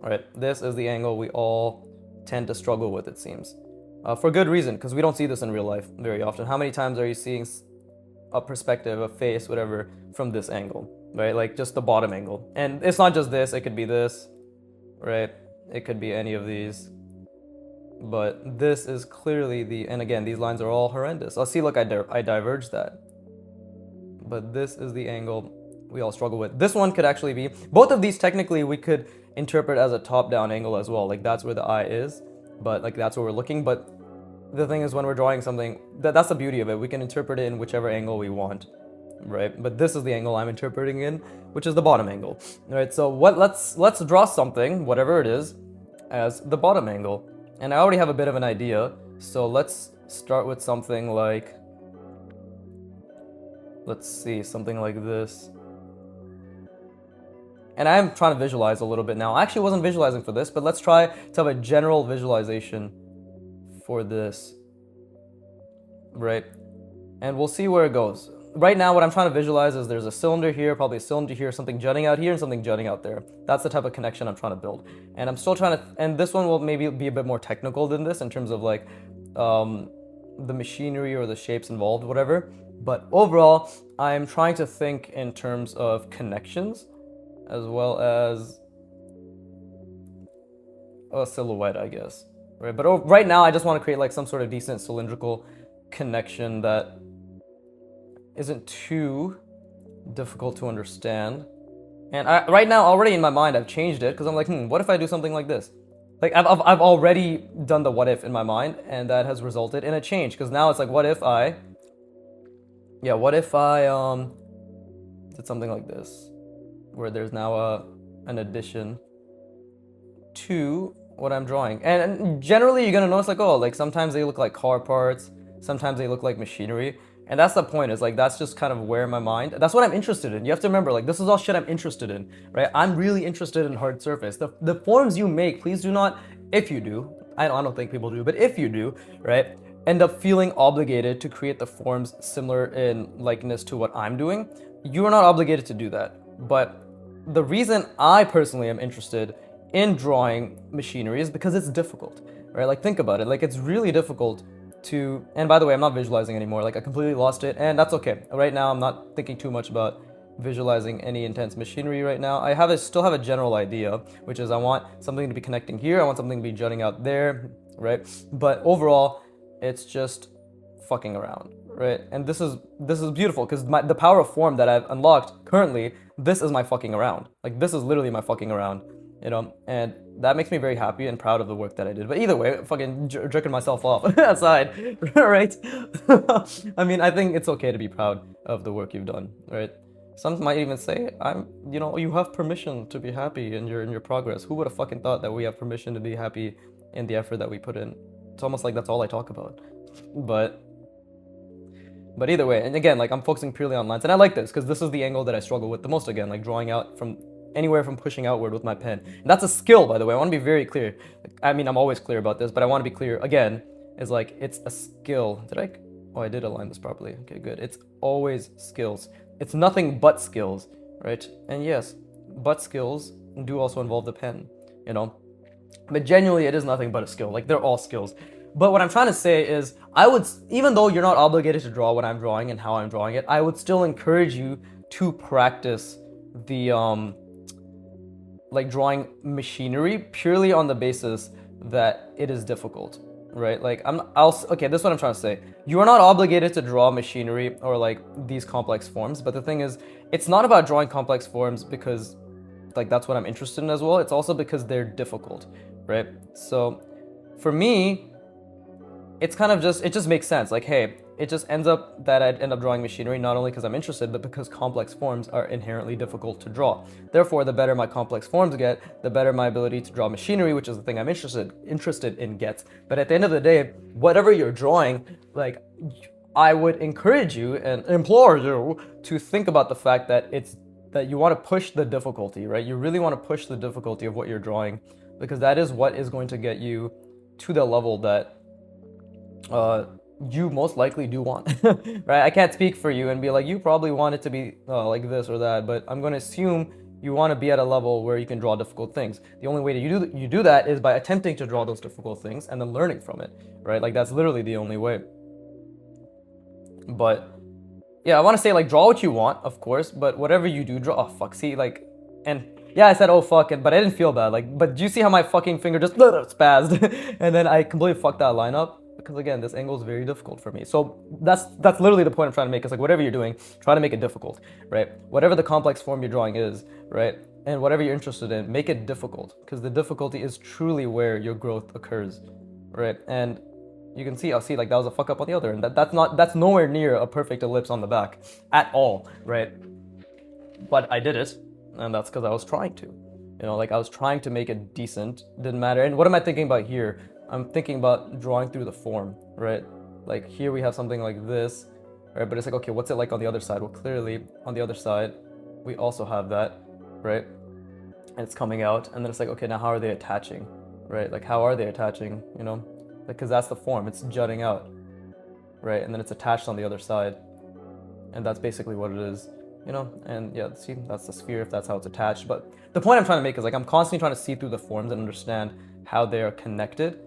Right? This is the angle we all tend to struggle with, it seems, for good reason, because we don't see this in real life very often. How many times are you seeing a perspective, a face, whatever, from this angle, right? Like just the bottom angle. And it's not just this, it could be this, right? It could be any of these. But this is clearly and again, these lines are all horrendous. I'll see, look, I diverged that. But this is the angle we all struggle with. This one could actually be, both of these technically we could interpret as a top-down angle as well. Like that's where the eye is, but like that's where we're looking. But the thing is, when we're drawing something, that's the beauty of it. We can interpret it in whichever angle we want, right? But this is the angle I'm interpreting in, which is the bottom angle, right? So let's draw something, whatever it is, as the bottom angle. And I already have a bit of an idea, so let's start with something like, let's see, something like this. And I'm trying to visualize a little bit now. I actually wasn't visualizing for this, but let's try to have a general visualization for this, right? And we'll see where it goes. Right now, what I'm trying to visualize is there's a cylinder here, probably a cylinder here, something jutting out here, and something jutting out there. That's the type of connection I'm trying to build. And I'm still trying to, and this one will maybe be a bit more technical than this in terms of like the machinery or the shapes involved, whatever. But overall, I'm trying to think in terms of connections as well as a silhouette, I guess. Right, but right now I just want to create like some sort of decent cylindrical connection that isn't too difficult to understand. And right now, already in my mind, I've changed it because I'm like, what if I do something like this? Like I've already done the what if in my mind, and that has resulted in a change. Because now it's like, what if I did something like this, where there's now an addition to what I'm drawing. And generally you're gonna notice like, oh, like sometimes they look like car parts, sometimes they look like machinery. And that's the point, is like, that's just kind of where my mind, that's what I'm interested in. You have to remember, like, this is all shit I'm interested in, right? I'm really interested in hard surface. The forms you make, please do not, if you do, I don't think people do, but if you do, right, end up feeling obligated to create the forms similar in likeness to what I'm doing. You are not obligated to do that. But the reason I personally am interested in drawing machinery is because it's difficult. right? Like, think about it. Like, it's really difficult to, and by the way, I'm not visualizing anymore. Like, I completely lost it, and that's okay. Right now, I'm not thinking too much about visualizing any intense machinery right now. I still have a general idea, which is I want something to be connecting here, I want something to be jutting out there, right? But overall, it's just fucking around, right? And this is beautiful because the power of form that I've unlocked currently, this is my fucking around. Like, this is literally my fucking around, you know? And that makes me very happy and proud of the work that I did. But either way, fucking jerking myself off aside, right? I mean, I think it's okay to be proud of the work you've done, right? Some might even say, you have permission to be happy in your progress. Who would have fucking thought that we have permission to be happy in the effort that we put in? It's almost like that's all I talk about. But either way, and again, like, I'm focusing purely on lines, and I like this because this is the angle that I struggle with the most. Again, like, drawing out from anywhere from pushing outward with my pen. And that's a skill, by the way. I want to be very clear. I mean, I'm always clear about this, but I want to be clear again. Is like, it's a skill. I did align this properly. Okay, good. It's always skills. It's nothing but skills, right? And yes, but skills do also involve the pen, you know? But genuinely, it is nothing but a skill. Like, they're all skills. But what I'm trying to say is, even though you're not obligated to draw what I'm drawing and how I'm drawing it, I would still encourage you to practice the, like, drawing machinery purely on the basis that it is difficult, right? Like, okay, this is what I'm trying to say. You are not obligated to draw machinery or, like, these complex forms, but the thing is, it's not about drawing complex forms because, like, that's what I'm interested in as well. It's also because they're difficult, right? So, for me, it's kind of it just makes sense. Like, hey, it just ends up that I'd end up drawing machinery not only because I'm interested, but because complex forms are inherently difficult to draw. Therefore, the better my complex forms get, the better my ability to draw machinery, which is the thing I'm interested in, gets. But at the end of the day, whatever you're drawing, like, I would encourage you and implore you to think about the fact that that you want to push the difficulty, right? You really want to push the difficulty of what you're drawing, because that is what is going to get you to the level that you most likely do want, right? I can't speak for you and be like, you probably want it to be like this or that, but I'm going to assume you want to be at a level where you can draw difficult things. The only way that you do that is by attempting to draw those difficult things and then learning from it, right? Like, that's literally the only way. But yeah, I want to say, like, draw what you want, of course, but whatever you do draw, oh fuck, see, like, and yeah, I said, oh fuck, but I didn't feel bad. Like, but do you see how my fucking finger just spazzed and then I completely fucked that line up? Because again, this angle is very difficult for me. So that's literally the point I'm trying to make. It's like, whatever you're doing, try to make it difficult, right? Whatever the complex form you're drawing is, right? And whatever you're interested in, make it difficult, because the difficulty is truly where your growth occurs, right? And you can see, like, that was a fuck up on the other end. That's nowhere near a perfect ellipse on the back at all, right? But I did it, and that's because I was trying to, you know, like, I was trying to make it decent. Didn't matter. And what am I thinking about here? I'm thinking about drawing through the form, right? Like, here we have something like this, right? But it's like, okay, what's it like on the other side? Well, clearly on the other side, we also have that, right? And it's coming out, and then it's like, okay, now how are they attaching, right? Like, how are they attaching, you know? Because that's the form, it's jutting out, right? And then it's attached on the other side, and that's basically what it is, you know? And yeah, see, that's the sphere if that's how it's attached. But the point I'm trying to make is, like, I'm constantly trying to see through the forms and understand how they are connected,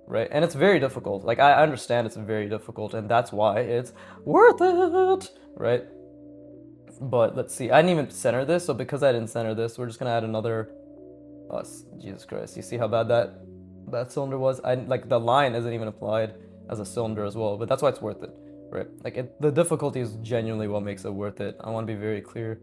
right? And it's very difficult. Like, I understand it's very difficult, and that's why it's worth it, right? But let's see, I didn't even center this, so because I didn't center this, we're just gonna add another, Jesus Christ, you see how bad that cylinder was? Like, the line isn't even applied as a cylinder as well, but that's why it's worth it, right? Like, the difficulty is genuinely what makes it worth it. I want to be very clear.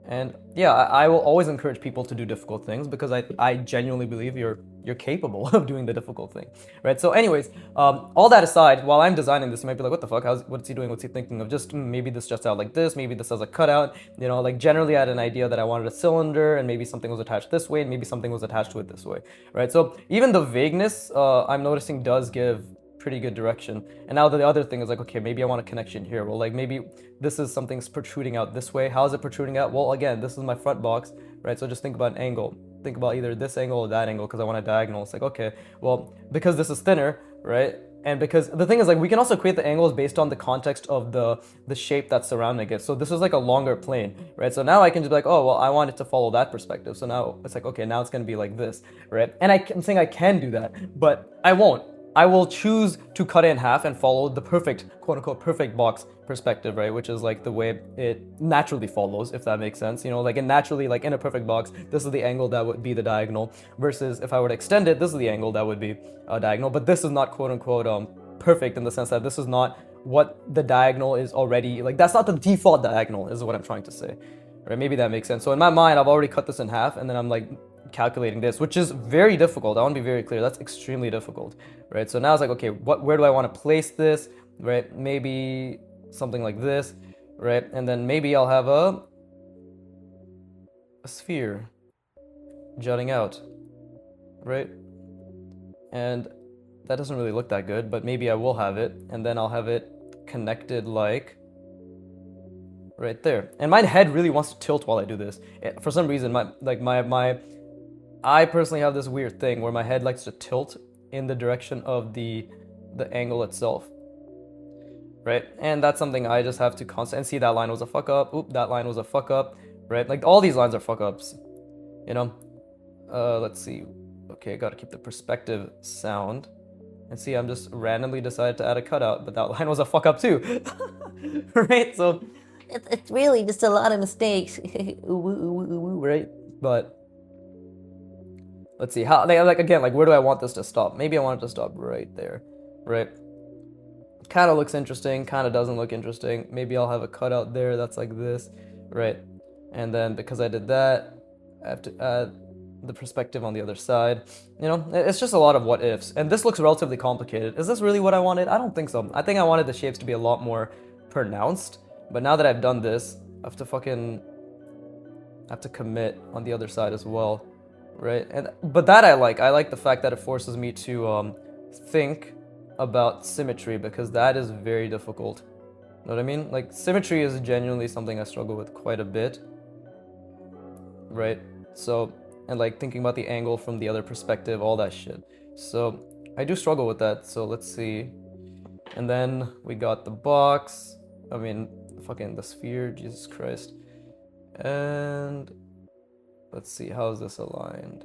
And yeah, I will always encourage people to do difficult things, because I genuinely believe you're capable of doing the difficult thing, right? So anyways, all that aside, while I'm designing this, you might be like, what the fuck? What's he doing? What's he thinking of? Just maybe this juts out like this, maybe this has a cutout, you know, like, generally I had an idea that I wanted a cylinder, and maybe something was attached this way, and maybe something was attached to it this way, right? So even the vagueness, I'm noticing, does give pretty good direction. And now the other thing is, like, okay, maybe I want a connection here. Well, like, maybe this is something's protruding out this way. How is it protruding out? Well, again, this is my front box, right? So just think about an angle. Think about either this angle or that angle, because I want a diagonal. It's like, okay, well, because this is thinner, right? And because the thing is, like, we can also create the angles based on the context of the shape that's surrounding it. So this is like a longer plane, right? So now I can just be like, oh, well, I want it to follow that perspective. So now it's like, okay, now it's going to be like this, right? And I'm saying I can do that, but I won't. I will choose to cut it in half and follow the perfect, quote unquote, perfect box perspective, right? Which is like the way it naturally follows, if that makes sense. You know, like, naturally, like in a perfect box, this is the angle that would be the diagonal, versus if I were to extend it, this is the angle that would be diagonal. But this is not, quote unquote, perfect, in the sense that this is not what the diagonal is already, like, that's not the default diagonal, is what I'm trying to say, right? Maybe that makes sense. So in my mind, I've already cut this in half, and then I'm like calculating this, which is very difficult. I want to be very clear, that's extremely difficult, right? So now it's like, okay, where do I want to place this, right? Maybe something like this, right? And then maybe I'll have a sphere jutting out, right? And that doesn't really look that good, but maybe I will have it, and then I'll have it connected like right there. And my head really wants to tilt while I do this. For some reason, I personally have this weird thing where my head likes to tilt in the direction of the angle itself, right? And that's something I just have to constantly see. That line was a fuck up. Oop, that line was a fuck up, right? Like, all these lines are fuck ups, you know? Let's see. Okay, gotta keep the perspective sound. And see, I'm just randomly decided to add a cutout, but that line was a fuck up too, right? So It's really just a lot of mistakes. right? But let's see how, like, again, like, where do I want this to stop? Maybe I want it to stop right there, right? Kind of looks interesting, kind of doesn't look interesting. Maybe I'll have a cutout there that's like this, right? And then because I did that, I have to add the perspective on the other side. You know, it's just a lot of what ifs. And this looks relatively complicated. Is this really what I wanted? I don't think so. I think I wanted the shapes to be a lot more pronounced. But now that I've done this, I have to commit on the other side as well, right? But that I like the fact that it forces me to think about symmetry, because that is very difficult. You know what I mean? Like, symmetry is genuinely something I struggle with quite a bit, right? So, and like thinking about the angle from the other perspective, all that shit. So I do struggle with that. So let's see. And then we got the box. I mean, fucking the sphere, Jesus Christ. And let's see, how is this aligned?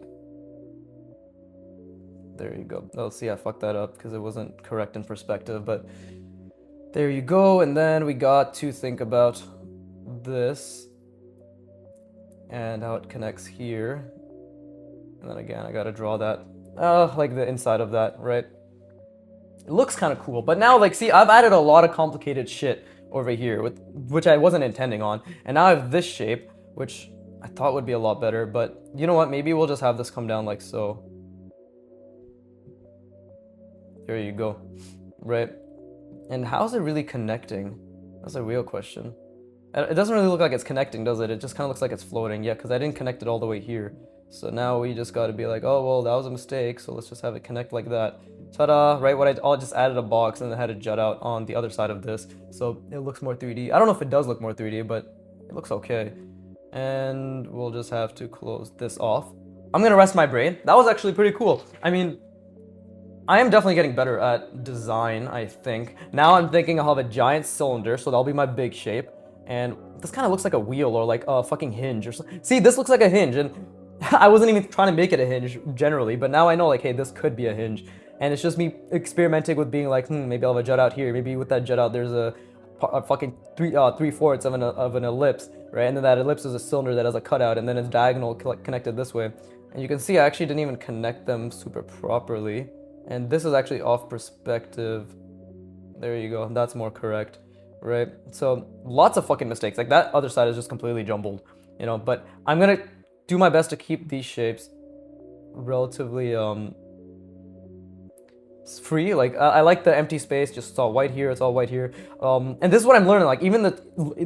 There you go. Oh, see, I fucked that up because it wasn't correct in perspective, but there you go. And then we got to think about this and how it connects here. And then again, I gotta draw that, like the inside of that, right? It looks kind of cool, but now, like, see, I've added a lot of complicated shit over here, which I wasn't intending on. And now I have this shape, which I thought would be a lot better, but you know what? Maybe we'll just have this come down like so. There you go, right? And how's it really connecting? That's a real question. It doesn't really look like it's connecting, does it? It just kind of looks like it's floating. Yeah, because I didn't connect it all the way here. So now we just got to be like, oh, well, that was a mistake, so let's just have it connect like that. Ta-da, right? I just added a box and then had it jut out on the other side of this, so it looks more 3D. I don't know if it does look more 3D, but it looks okay. And we'll just have to close this off. I'm gonna rest my brain. That was actually pretty cool. I mean, I am definitely getting better at design, I think. Now I'm thinking I'll have a giant cylinder, so that'll be my big shape. And this kind of looks like a wheel or like a fucking hinge or something. See, this looks like a hinge, and I wasn't even trying to make it a hinge generally, but now I know, like, hey, this could be a hinge. And it's just me experimenting with being like, maybe I'll have a jut out here. Maybe with that jut out, there's a fucking 3/4 of an ellipse, right? And then that ellipse is a cylinder that has a cutout, and then it's diagonal connected this way. And you can see I actually didn't even connect them super properly. And this is actually off perspective. There you go. That's more correct, right? So lots of fucking mistakes. Like, that other side is just completely jumbled, you know. But I'm gonna do my best to keep these shapes relatively free. Like, I like the empty space. Just it's all white here. It's all white here. And this is what I'm learning. Like,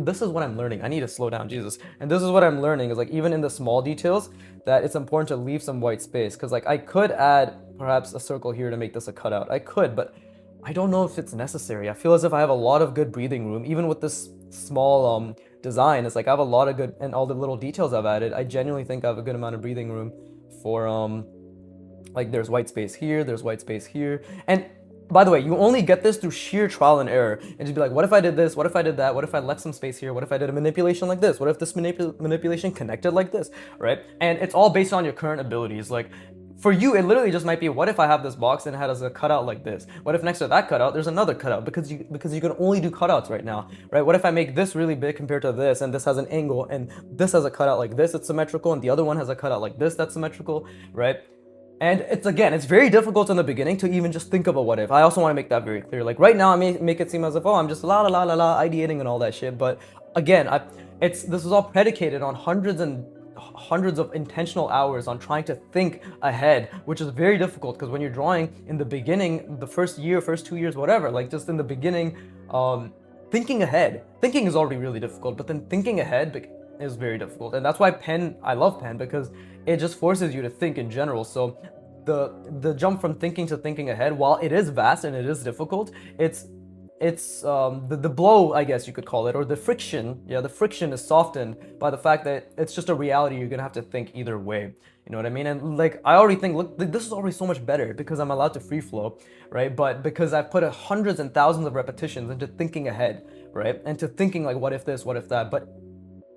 this is what I'm learning. I need to slow down, Jesus. And this is what I'm learning is, like, even in the small details, that it's important to leave some white space. Because, like, I could add perhaps a circle here to make this a cutout. I could, but I don't know if it's necessary. I feel as if I have a lot of good breathing room, even with this small design. It's like I have a lot of good, and all the little details I've added, I genuinely think I have a good amount of breathing room for like, there's white space here, there's white space here. And By the way, you only get this through sheer trial and error, and just be like, what if I did this? What if I did that? What if I left some space here? What if I did a manipulation like this? What if this manipulation connected like this, right? And it's all based on your current abilities. Like, for you, it literally just might be, what if I have this box and it has a cutout like this? What if next to that cutout there's another cutout, because you can only do cutouts right now, right? What if I make this really big compared to this, and this has an angle, and this has a cutout like this, it's symmetrical, and the other one has a cutout like this that's symmetrical, right? And it's very difficult in the beginning to even just think of a what if. I also want to make that very clear. Like right now, I may make it seem as if, oh, I'm just la la la la la ideating and all that shit. But again, this is all predicated on hundreds and hundreds of intentional hours on trying to think ahead, which is very difficult, because when you're drawing in the beginning, the first year, first 2 years, whatever, like just in the beginning, thinking ahead, thinking is already really difficult, but then thinking ahead is very difficult. And that's why I love pen, because it just forces you to think in general. So the jump from thinking to thinking ahead, while it is vast and it is difficult, it's the blow, I guess you could call it, or the friction. Yeah, the friction is softened by the fact that it's just a reality. You're gonna have to think either way. You know what I mean? And like, I already think, look, this is already so much better because I'm allowed to free flow, right? But because I've put hundreds and thousands of repetitions into thinking ahead, right? And to thinking like, what if this, what if that? But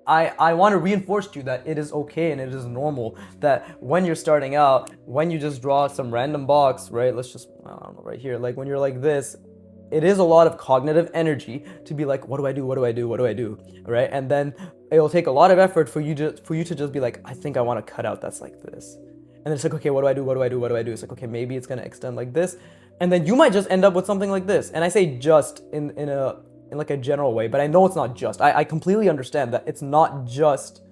I want to reinforce to you that it is okay and it is normal that when you're starting out, when you just draw some random box, right? Let's just, I don't know, right here, like when you're like this, it is a lot of cognitive energy to be like, what do I do? What do I do? What do I do? Right? And then it'll take a lot of effort for you to just be like, I think I want to cut out that's like this. And then it's like, okay, what do I do? What do I do? What do I do? It's like, okay, maybe it's gonna extend like this. And then you might just end up with something like this. And I say just in like a general way, but I know it's not just. I completely understand that it's not just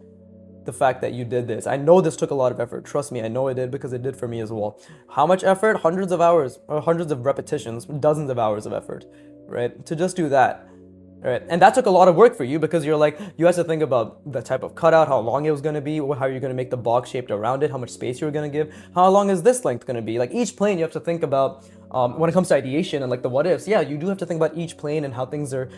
the fact that you did this. I know this took a lot of effort. Trust me, I know it did, because it did for me as well. How much effort? Hundreds of hours, or hundreds of repetitions, dozens of hours of effort, right? To just do that. Right. And that took a lot of work for you, because you're like, you have to think about the type of cutout, how long it was going to be, how you're going to make the box shaped around it, how much space you're going to give, how long is this length going to be. Like each plane you have to think about when it comes to ideation and like the what ifs. Yeah, you do have to think about each plane and how things are,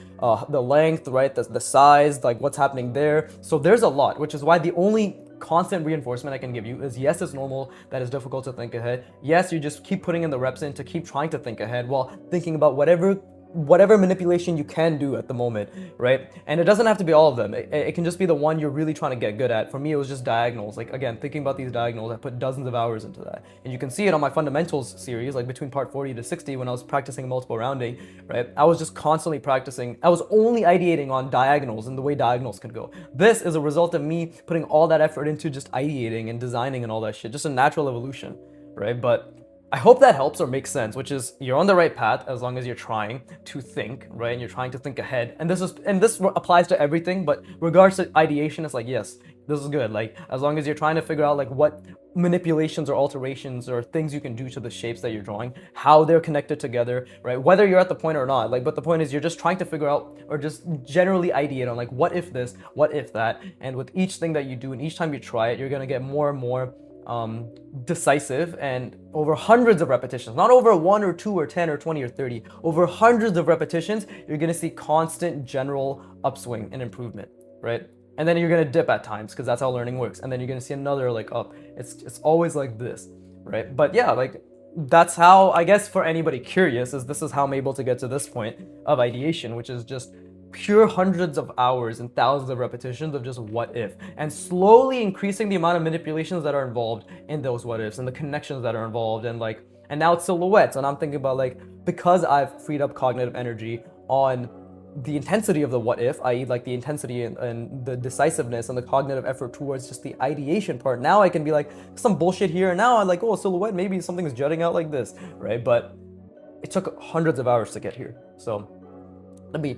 the length, right, the size, like what's happening there. So there's a lot, which is why the only constant reinforcement I can give you is, yes, it's normal that it's difficult to think ahead. Yes, you just keep putting in the reps in to keep trying to think ahead while thinking about whatever manipulation you can do at the moment, right? And it doesn't have to be all of them. It can just be the one you're really trying to get good at. For me, it was just diagonals. Like again, thinking about these diagonals, I put dozens of hours into that. And you can see it on my fundamentals series, like between part 40 to 60, when I was practicing multiple rounding, right? I was just constantly practicing. I was only ideating on diagonals and the way diagonals can go. This is a result of me putting all that effort into just ideating and designing and all that shit. Just a natural evolution, right? But I hope that helps or makes sense, which is you're on the right path as long as you're trying to think, right? And you're trying to think ahead. And this applies to everything, but regards to ideation, it's like, yes, this is good. Like as long as you're trying to figure out like what manipulations or alterations or things you can do to the shapes that you're drawing, how they're connected together, right? Whether you're at the point or not. Like, but the point is you're just trying to figure out, or just generally ideate on like, what if this, what if that? And with each thing that you do and each time you try it, you're gonna get more and more decisive, and over hundreds of repetitions, not over 1 or 2 or 10 or 20 or 30, over hundreds of repetitions, you're gonna see constant general upswing and improvement, right? And then you're gonna dip at times, because that's how learning works, and then you're gonna see another like up. It's always like this, right? But yeah, like that's how, I guess, for anybody curious, this is how I'm able to get to this point of ideation, which is just pure hundreds of hours and thousands of repetitions of just what if, and slowly increasing the amount of manipulations that are involved in those what ifs and the connections that are involved. And like, and now it's silhouettes, and I'm thinking about like, because I've freed up cognitive energy on the intensity of the what if, i.e. like the intensity and the decisiveness and the cognitive effort towards just the ideation part, now I can be like, some bullshit here, and now I'm like, oh, silhouette, maybe something's jutting out like this, right? But it took hundreds of hours to get here. So let me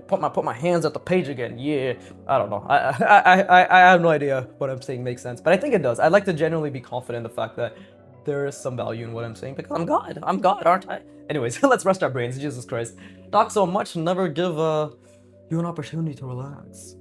put my hands at the page again. Yeah, I don't know. I have no idea what I'm saying makes sense, but I think it does. I'd like to genuinely be confident in the fact that there is some value in what I'm saying, because I'm God. I'm God, aren't I? Anyways, let's rest our brains. Jesus Christ. Talk so much, never give you an opportunity to relax.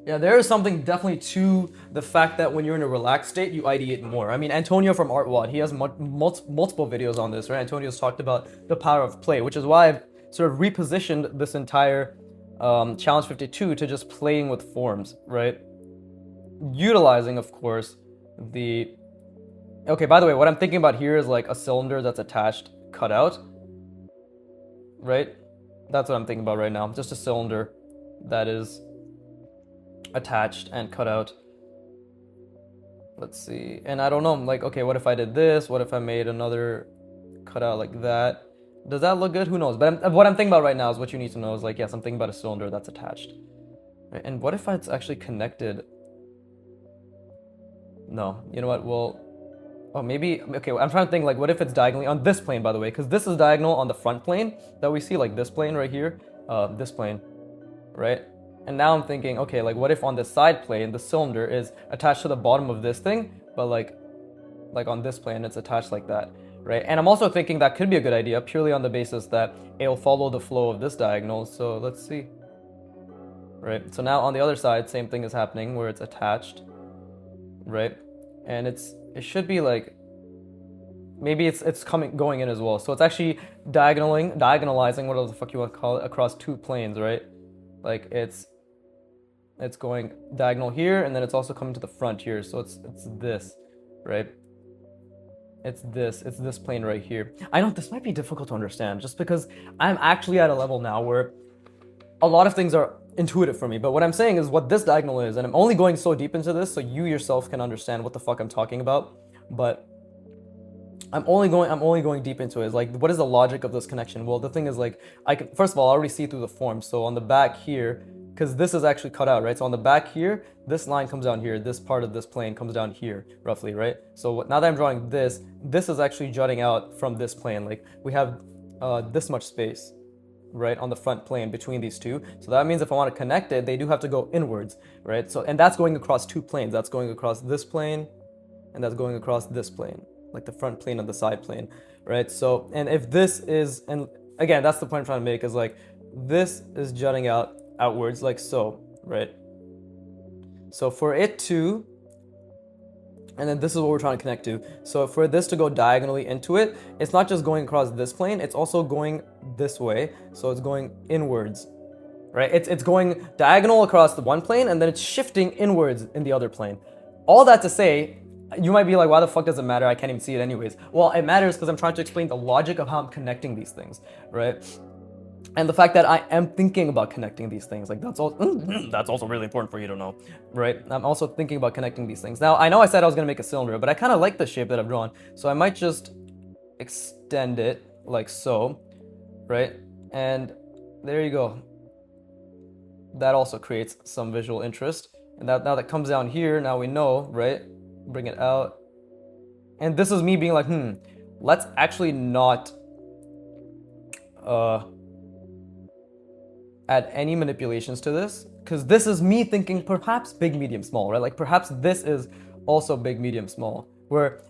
Yeah, there is something definitely to the fact that when you're in a relaxed state, you ideate more. I mean, Antonio from ArtWad, he has multiple videos on this, right? Antonio's talked about the power of play, which is why I've sort of repositioned this entire Challenge 52 to just playing with forms, right? Utilizing, of course, the... Okay, by the way, what I'm thinking about here is like a cylinder that's attached, cut out, right? That's what I'm thinking about right now. Just a cylinder that is attached and cut out. Let's see. And I don't know, like, okay, what if I did this? What if I made another cutout like that? Does that look good? Who knows? But what I'm thinking about right now is what you need to know is like, yes, I'm thinking about a cylinder that's attached. Right? And what if it's actually connected? No, you know what? Well, oh, maybe, okay, I'm trying to think, like, what if it's diagonally on this plane, by the way? Because this is diagonal on the front plane that we see, like this plane right here, this plane, right? And now I'm thinking, okay, like, what if on this side plane, the cylinder is attached to the bottom of this thing, but like on this plane, it's attached like that, right? And I'm also thinking that could be a good idea, purely on the basis that it'll follow the flow of this diagonal. So let's see, right? So now on the other side, same thing is happening where it's attached, right? And it should be like, maybe it's going in as well. So it's actually diagonalizing, whatever the fuck you want to call it, across two planes, right? Like it's going diagonal here, and then it's also coming to the front here. So it's this, right? It's this plane right here. I know this might be difficult to understand just because I'm actually at a level now where a lot of things are intuitive for me, but what I'm saying is what this diagonal is, and I'm only going so deep into this so you yourself can understand what the fuck I'm talking about, but I'm only going deep into it. Is like, what is the logic of this connection? Well, the thing is, like, I can, first of all, I already see through the form. So on the back here, because this is actually cut out, right? So on the back here, this line comes down here, this part of this plane comes down here, roughly, right? So now that I'm drawing this is actually jutting out from this plane. Like, we have this much space, right, on the front plane between these two. So that means if I want to connect it, they do have to go inwards, right? So, and that's going across two planes. That's going across this plane, and that's going across this plane, like the front plane and the side plane, right? So, and if this is, and again, that's the point I'm trying to make, is like, this is jutting outwards like so, right? So for it to, and then this is what we're trying to connect to. So for this to go diagonally into it, it's not just going across this plane, it's also going this way. So it's going inwards, right? It's going diagonal across the one plane, and then it's shifting inwards in the other plane. All that to say, you might be like, why the fuck does it matter? I can't even see it anyways. Well, it matters because I'm trying to explain the logic of how I'm connecting these things, right? And the fact that I am thinking about connecting these things, like that's also really important for you to know, right? I'm also thinking about connecting these things. Now, I know I said I was gonna make a cylinder, but I kind of like the shape that I've drawn. So I might just extend it like so, right? And there you go. That also creates some visual interest. And now that comes down here, now we know, right? Bring it out. And this is me being like, let's actually not add any manipulations to this, because this is me thinking perhaps big, medium, small, right? Like perhaps this is also big, medium, small.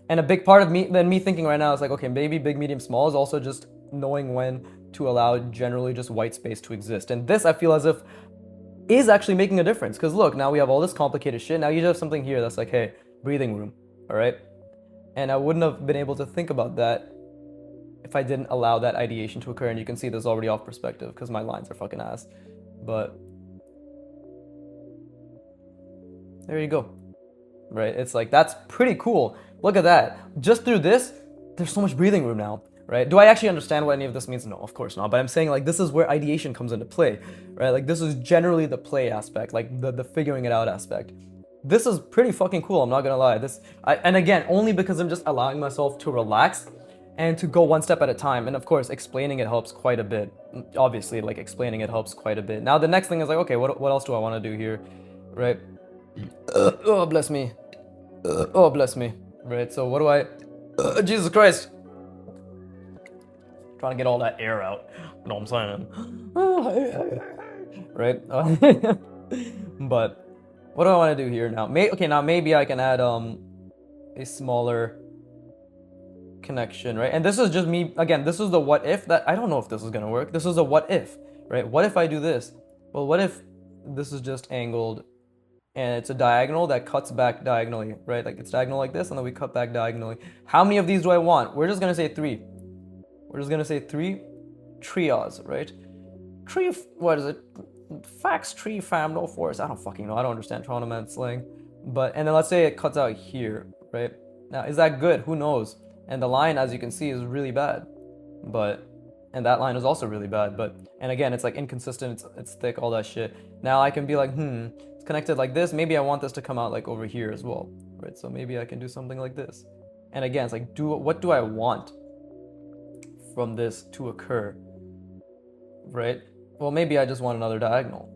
And a big part of me thinking right now is like, okay, maybe big, medium, small is also just knowing when to allow generally just white space to exist. And this, I feel as if, is actually making a difference. Because look, now we have all this complicated shit. Now you just have something here that's like, hey, breathing room, all right? And I wouldn't have been able to think about that if I didn't allow that ideation to occur. And you can see this already off perspective because my lines are fucking ass. But there you go, right? It's like, that's pretty cool. Look at that. Just through this, there's so much breathing room now, right? Do I actually understand what any of this means? No, of course not. But I'm saying, like, this is where ideation comes into play, right? Like, this is generally the play aspect, like the figuring it out aspect. This is pretty fucking cool, I'm not gonna lie. And again, only because I'm just allowing myself to relax and to go one step at a time. And of course, explaining it helps quite a bit. Obviously, like, explaining it helps quite a bit. Now, the next thing is like, okay, what else do I want to do here, right? Oh, bless me. Oh, bless me. Right, so what do I... Jesus Christ. Trying to get all that air out. You know what I'm saying? Right? But what do I want to do here now? Now maybe I can add a smaller connection, right? And this is just me, again, this is the what if, that I don't know if this is gonna work. This is a what if, right? What if I do this? Well, what if this is just angled and it's a diagonal that cuts back diagonally, right? Like it's diagonal like this, and then we cut back diagonally. How many of these do I want? We're just gonna say 3. We're just gonna say 3 trios, right? Tree, what is it? Fax tree fam, no force. I don't fucking know. I don't understand Toronto man slang. But, and then let's say it cuts out here, right? Now, is that good? Who knows? And the line, as you can see, is really bad. But, and that line is also really bad. But, and again, it's like inconsistent, it's thick, all that shit. Now I can be like, it's connected like this. Maybe I want this to come out like over here as well, right? So maybe I can do something like this. And again, it's like, what do I want from this to occur, right? Well, maybe I just want another diagonal.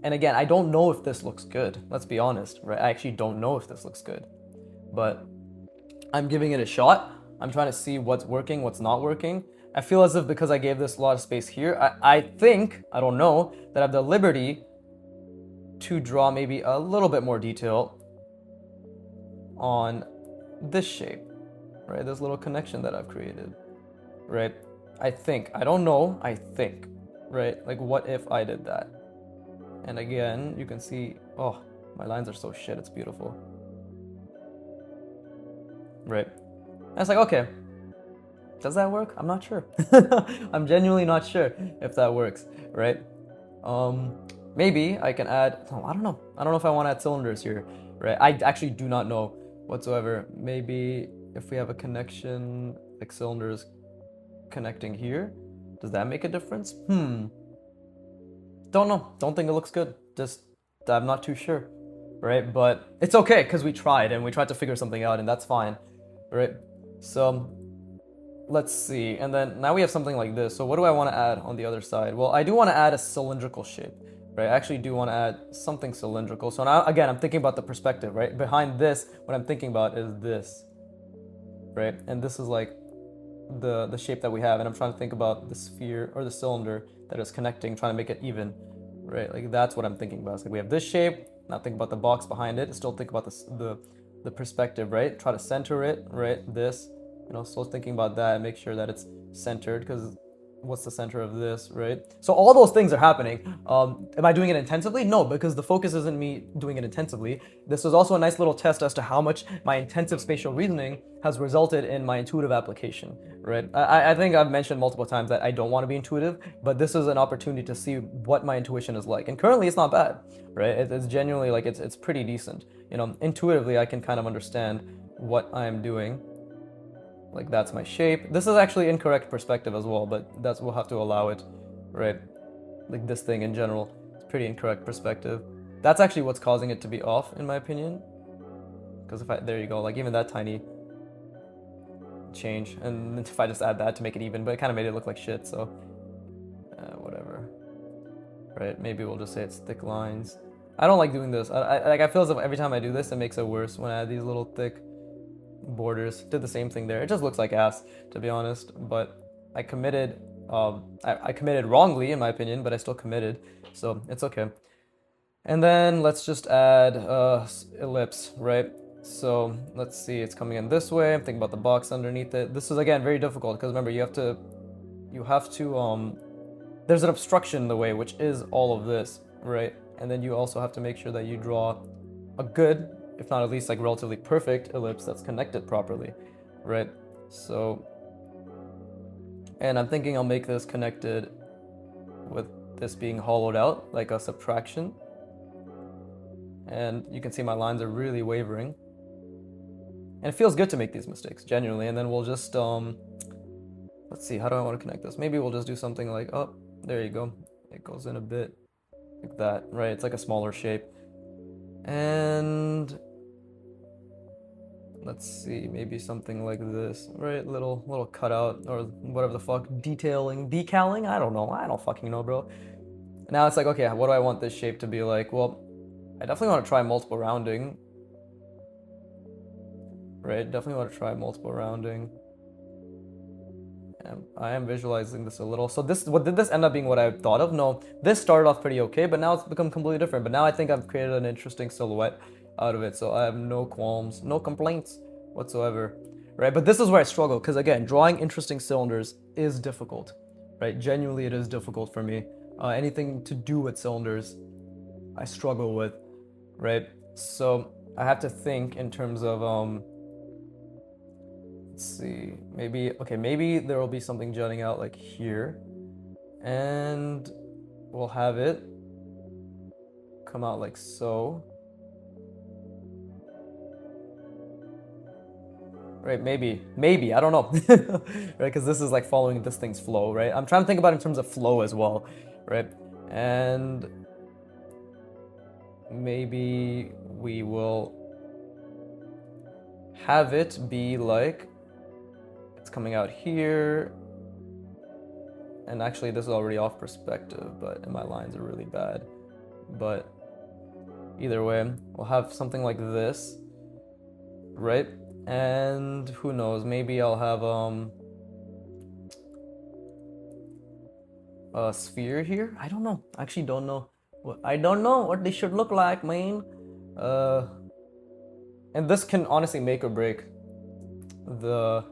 And again, I don't know if this looks good. Let's be honest, right? I actually don't know if this looks good. But I'm giving it a shot. I'm trying to see what's working, what's not working. I feel as if because I gave this a lot of space here, I think, I don't know, that I have the liberty to draw maybe a little bit more detail on this shape, right? This little connection that I've created, right? I think, I don't know, I think, right? Like, what if I did that? And again, you can see, oh, my lines are so shit, it's beautiful. Right? And it's like, okay, does that work? I'm not sure. I'm genuinely not sure if that works, right? Maybe I can add, oh, I don't know. I don't know if I want to add cylinders here, right? I actually do not know whatsoever. Maybe if we have a connection, like cylinders connecting here, does that make a difference? Don't know. Don't think it looks good. Just, I'm not too sure, right? But it's okay because we tried and we tried to figure something out, and that's fine, right? So let's see. And then now we have something like this. So what do I want to add on the other side? Well, I do want to add a cylindrical shape, right? I actually do want to add something cylindrical. So now, again, I'm thinking about the perspective, right? Behind this, what I'm thinking about is this, right? And this is like the shape that we have, and I'm trying to think about the sphere or the cylinder that is connecting, trying to make it even, right? Like that's what I'm thinking about. So we have this shape, now think about the box behind it, still think about the perspective, right? Try to center it, right? This, still thinking about that and make sure that it's centered, because what's the center of this, right? So all those things are happening. Am I doing it intensively? No, because the focus isn't me doing it intensively. This was also a nice little test as to how much my intensive spatial reasoning has resulted in my intuitive application, right? I think I've mentioned multiple times that I don't want to be intuitive, but this is an opportunity to see what my intuition is like. And currently it's not bad, right? It's genuinely like, it's pretty decent. Intuitively I can kind of understand what I'm doing. Like that's my shape. This is actually incorrect perspective as well, but we'll have to allow it, right? Like this thing in general, it's pretty incorrect perspective. That's actually what's causing it to be off, in my opinion. Because there you go, like even that tiny change, and if I just add that to make it even, but it kind of made it look like shit, so whatever. Right, maybe we'll just say it's thick lines. I don't like doing this. I feel as if every time I do this, it makes it worse when I add these little thick borders. Did the same thing there. It just looks like ass, to be honest, but I committed I committed wrongly in my opinion, but I still committed, so it's okay. And then let's just add ellipse, right? So let's see, it's coming in this way. I'm thinking about the box underneath it. This is again very difficult because remember you have to there's an obstruction in the way, which is all of this, right? And then you also have to make sure that you draw a good, if not at least like relatively perfect ellipse that's connected properly, right? So, and I'm thinking I'll make this connected with this being hollowed out, like a subtraction. And you can see my lines are really wavering. And it feels good to make these mistakes, genuinely. And then we'll just, let's see, how do I want to connect this? Maybe we'll just do something like, oh, there you go. It goes in a bit like that, right? It's like a smaller shape. And let's see, maybe something like this, right? Little cutout or whatever the fuck, decaling, I don't know. I don't fucking know, bro. Now it's like, okay, what do I want this shape to be like? Well, I definitely want to try multiple rounding, right? Definitely want to try multiple rounding. And I am visualizing this a little. So did this end up being what I thought of? No, this started off pretty okay, but now it's become completely different. But now I think I've created an interesting silhouette out of it. So I have no qualms, no complaints whatsoever, right? But this is where I struggle because again, drawing interesting cylinders is difficult, right? Genuinely, it is difficult for me. Anything to do with cylinders I struggle with, right? So I have to think in terms of let's see, maybe there will be something jutting out like here, and we'll have it come out like so. Right, maybe, I don't know, right? Because this is like following this thing's flow, right? I'm trying to think about it in terms of flow as well, right? And maybe we will have it be like it's coming out here, and actually this is already off perspective, but my lines are really bad. But either way, we'll have something like this, right? And who knows, maybe I'll have a sphere here. I don't know. I actually don't know. I don't know what they should look like, man. And this can honestly make or break the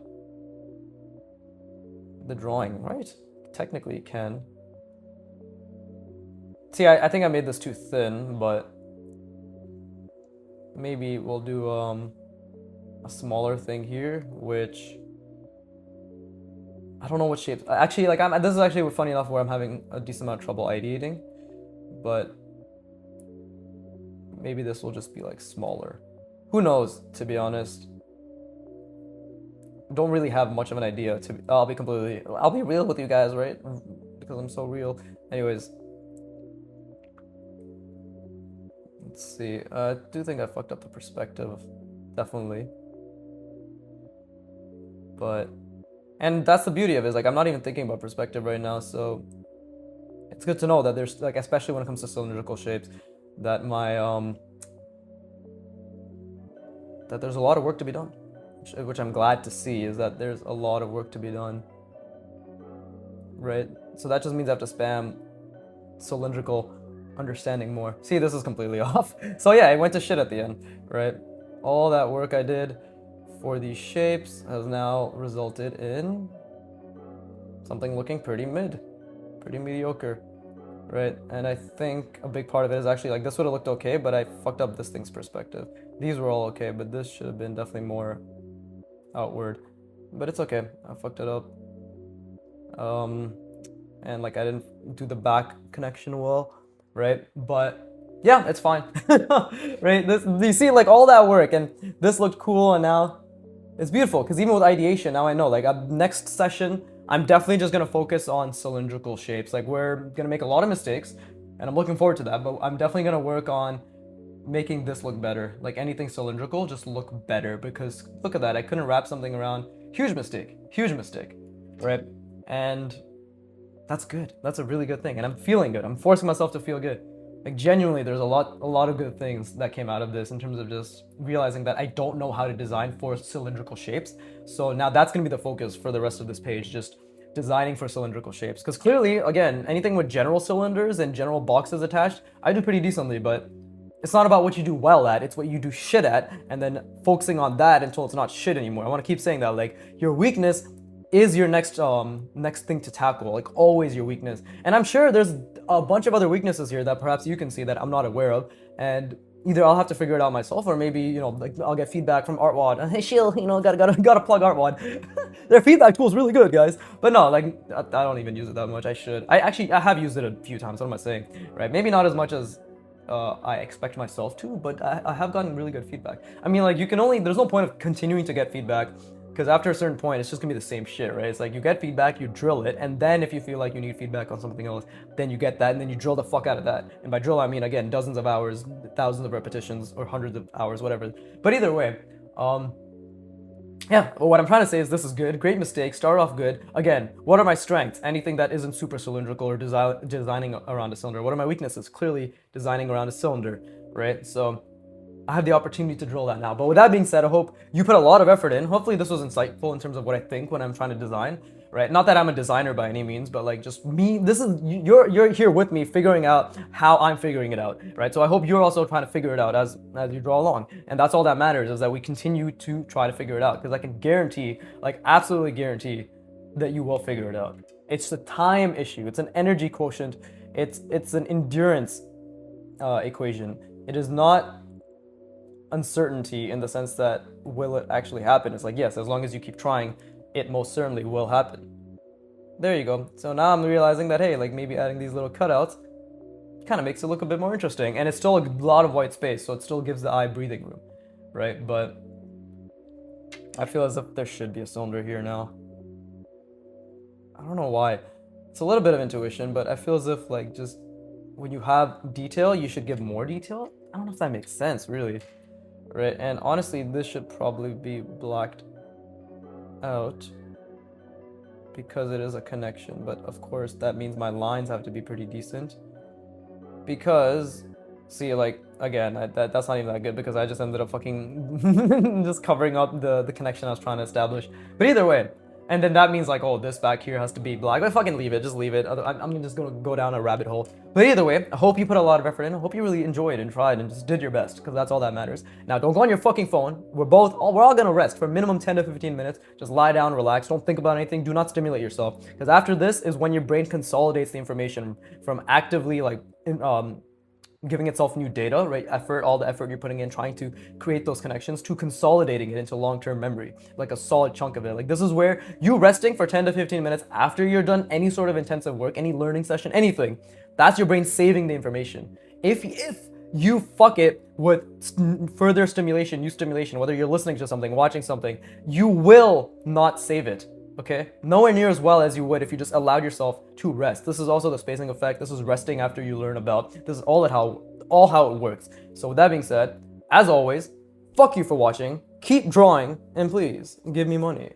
drawing, right? Technically it can. See, I think I made this too thin, but maybe we'll do a smaller thing here, which I don't know what shape. Actually, like this is actually funny enough where I'm having a decent amount of trouble ideating, but maybe this will just be like smaller. Who knows, to be honest. Don't really have much of an idea. I'll be real with you guys, right? Because I'm so real. Anyways, let's see. I do think I fucked up the perspective, definitely. And that's the beauty of it, is like I'm not even thinking about perspective right now, so it's good to know that there's like, especially when it comes to cylindrical shapes, that that there's a lot of work to be done, which I'm glad to see, is that there's a lot of work to be done, right? So that just means I have to spam cylindrical understanding more. See, this is completely off. So yeah, it went to shit at the end, right? All that work I did for these shapes has now resulted in something looking pretty mediocre, right? And I think a big part of it is actually like this would have looked okay, but I fucked up this thing's perspective. These were all okay, but this should have been definitely more outward. But it's okay, I fucked it up. And like I didn't do the back connection well, right? But yeah, it's fine, right? This, you see, like all that work, and this looked cool, and now it's beautiful, because even with ideation, now I know, like next session, I'm definitely just gonna focus on cylindrical shapes. Like we're gonna make a lot of mistakes, and I'm looking forward to that, but I'm definitely gonna work on making this look better. Like anything cylindrical, just look better, because look at that, I couldn't wrap something around. Huge mistake, right? And that's good. That's a really good thing, and I'm feeling good. I'm forcing myself to feel good. Like genuinely, there's a lot of good things that came out of this in terms of just realizing that I don't know how to design for cylindrical shapes. So now that's gonna be the focus for the rest of this page, just designing for cylindrical shapes. Because clearly, again, anything with general cylinders and general boxes attached, I do pretty decently, but it's not about what you do well at, it's what you do shit at, and then focusing on that until it's not shit anymore. I wanna keep saying that, like, your weakness is your next thing to tackle, like always your weakness. And I'm sure there's a bunch of other weaknesses here that perhaps you can see that I'm not aware of, and either I'll have to figure it out myself, or maybe, you know, like I'll get feedback from Artwad. Hey Shill, you know, gotta plug Artwad. Their feedback tool is really good, guys. But no, like I don't even use it that much. I should. I have used it a few times. What am I saying? Right? Maybe not as much as I expect myself to, but I have gotten really good feedback. I mean, like there's no point of continuing to get feedback, because after a certain point, it's just gonna be the same shit, right? It's like you get feedback, you drill it, and then if you feel like you need feedback on something else, then you get that, and then you drill the fuck out of that. And by drill, I mean, again, dozens of hours, thousands of repetitions, or hundreds of hours, whatever. But either way, yeah, well, what I'm trying to say is this is good. Great mistake, start off good. Again, what are my strengths? Anything that isn't super cylindrical or designing around a cylinder. What are my weaknesses? Clearly designing around a cylinder, right? So I have the opportunity to drill that now. But with that being said, I hope you put a lot of effort in. Hopefully this was insightful in terms of what I think when I'm trying to design, right? Not that I'm a designer by any means, but like just me, you're here with me figuring out how I'm figuring it out, right? So I hope you're also trying to figure it out as you draw along. And that's all that matters, is that we continue to try to figure it out, because I can guarantee, like absolutely guarantee, that you will figure it out. It's a time issue. It's an energy quotient. It's an endurance equation. It is not uncertainty in the sense that will it actually happen. It's like, yes, as long as you keep trying, it most certainly will happen. There you go. So now I'm realizing that, hey, like maybe adding these little cutouts kind of makes it look a bit more interesting. And it's still a lot of white space, so it still gives the eye breathing room, right? But I feel as if there should be a cylinder here now. I don't know why. It's a little bit of intuition, but I feel as if like just when you have detail, you should give more detail. I don't know if that makes sense, really. Right? And honestly, this should probably be blacked out because it is a connection. But of course, that means my lines have to be pretty decent. Because, see, like, again, that's not even that good because I just ended up fucking just covering up the connection I was trying to establish. But either way, and then that means like, oh, this back here has to be black. But fucking leave it, just leave it. I'm just gonna go down a rabbit hole. But either way, I hope you put a lot of effort in. I hope you really enjoyed and tried and just did your best because that's all that matters. Now, don't go on your fucking phone. We're all gonna rest for minimum 10 to 15 minutes. Just lie down, relax. Don't think about anything. Do not stimulate yourself because after this is when your brain consolidates the information from actively like giving itself new data, right? All the effort you're putting in trying to create those connections to consolidating it into long-term memory, like a solid chunk of it. Like this is where you resting for 10 to 15 minutes after you're done any sort of intensive work, any learning session, anything. That's your brain saving the information. If you fuck it with further stimulation, new stimulation, whether you're listening to something, watching something, you will not save it. Okay? Nowhere near as well as you would if you just allowed yourself to rest. This is also the spacing effect. This is resting after you learn about. This is all how it works. So with that being said, as always, fuck you for watching. Keep drawing, and please give me money.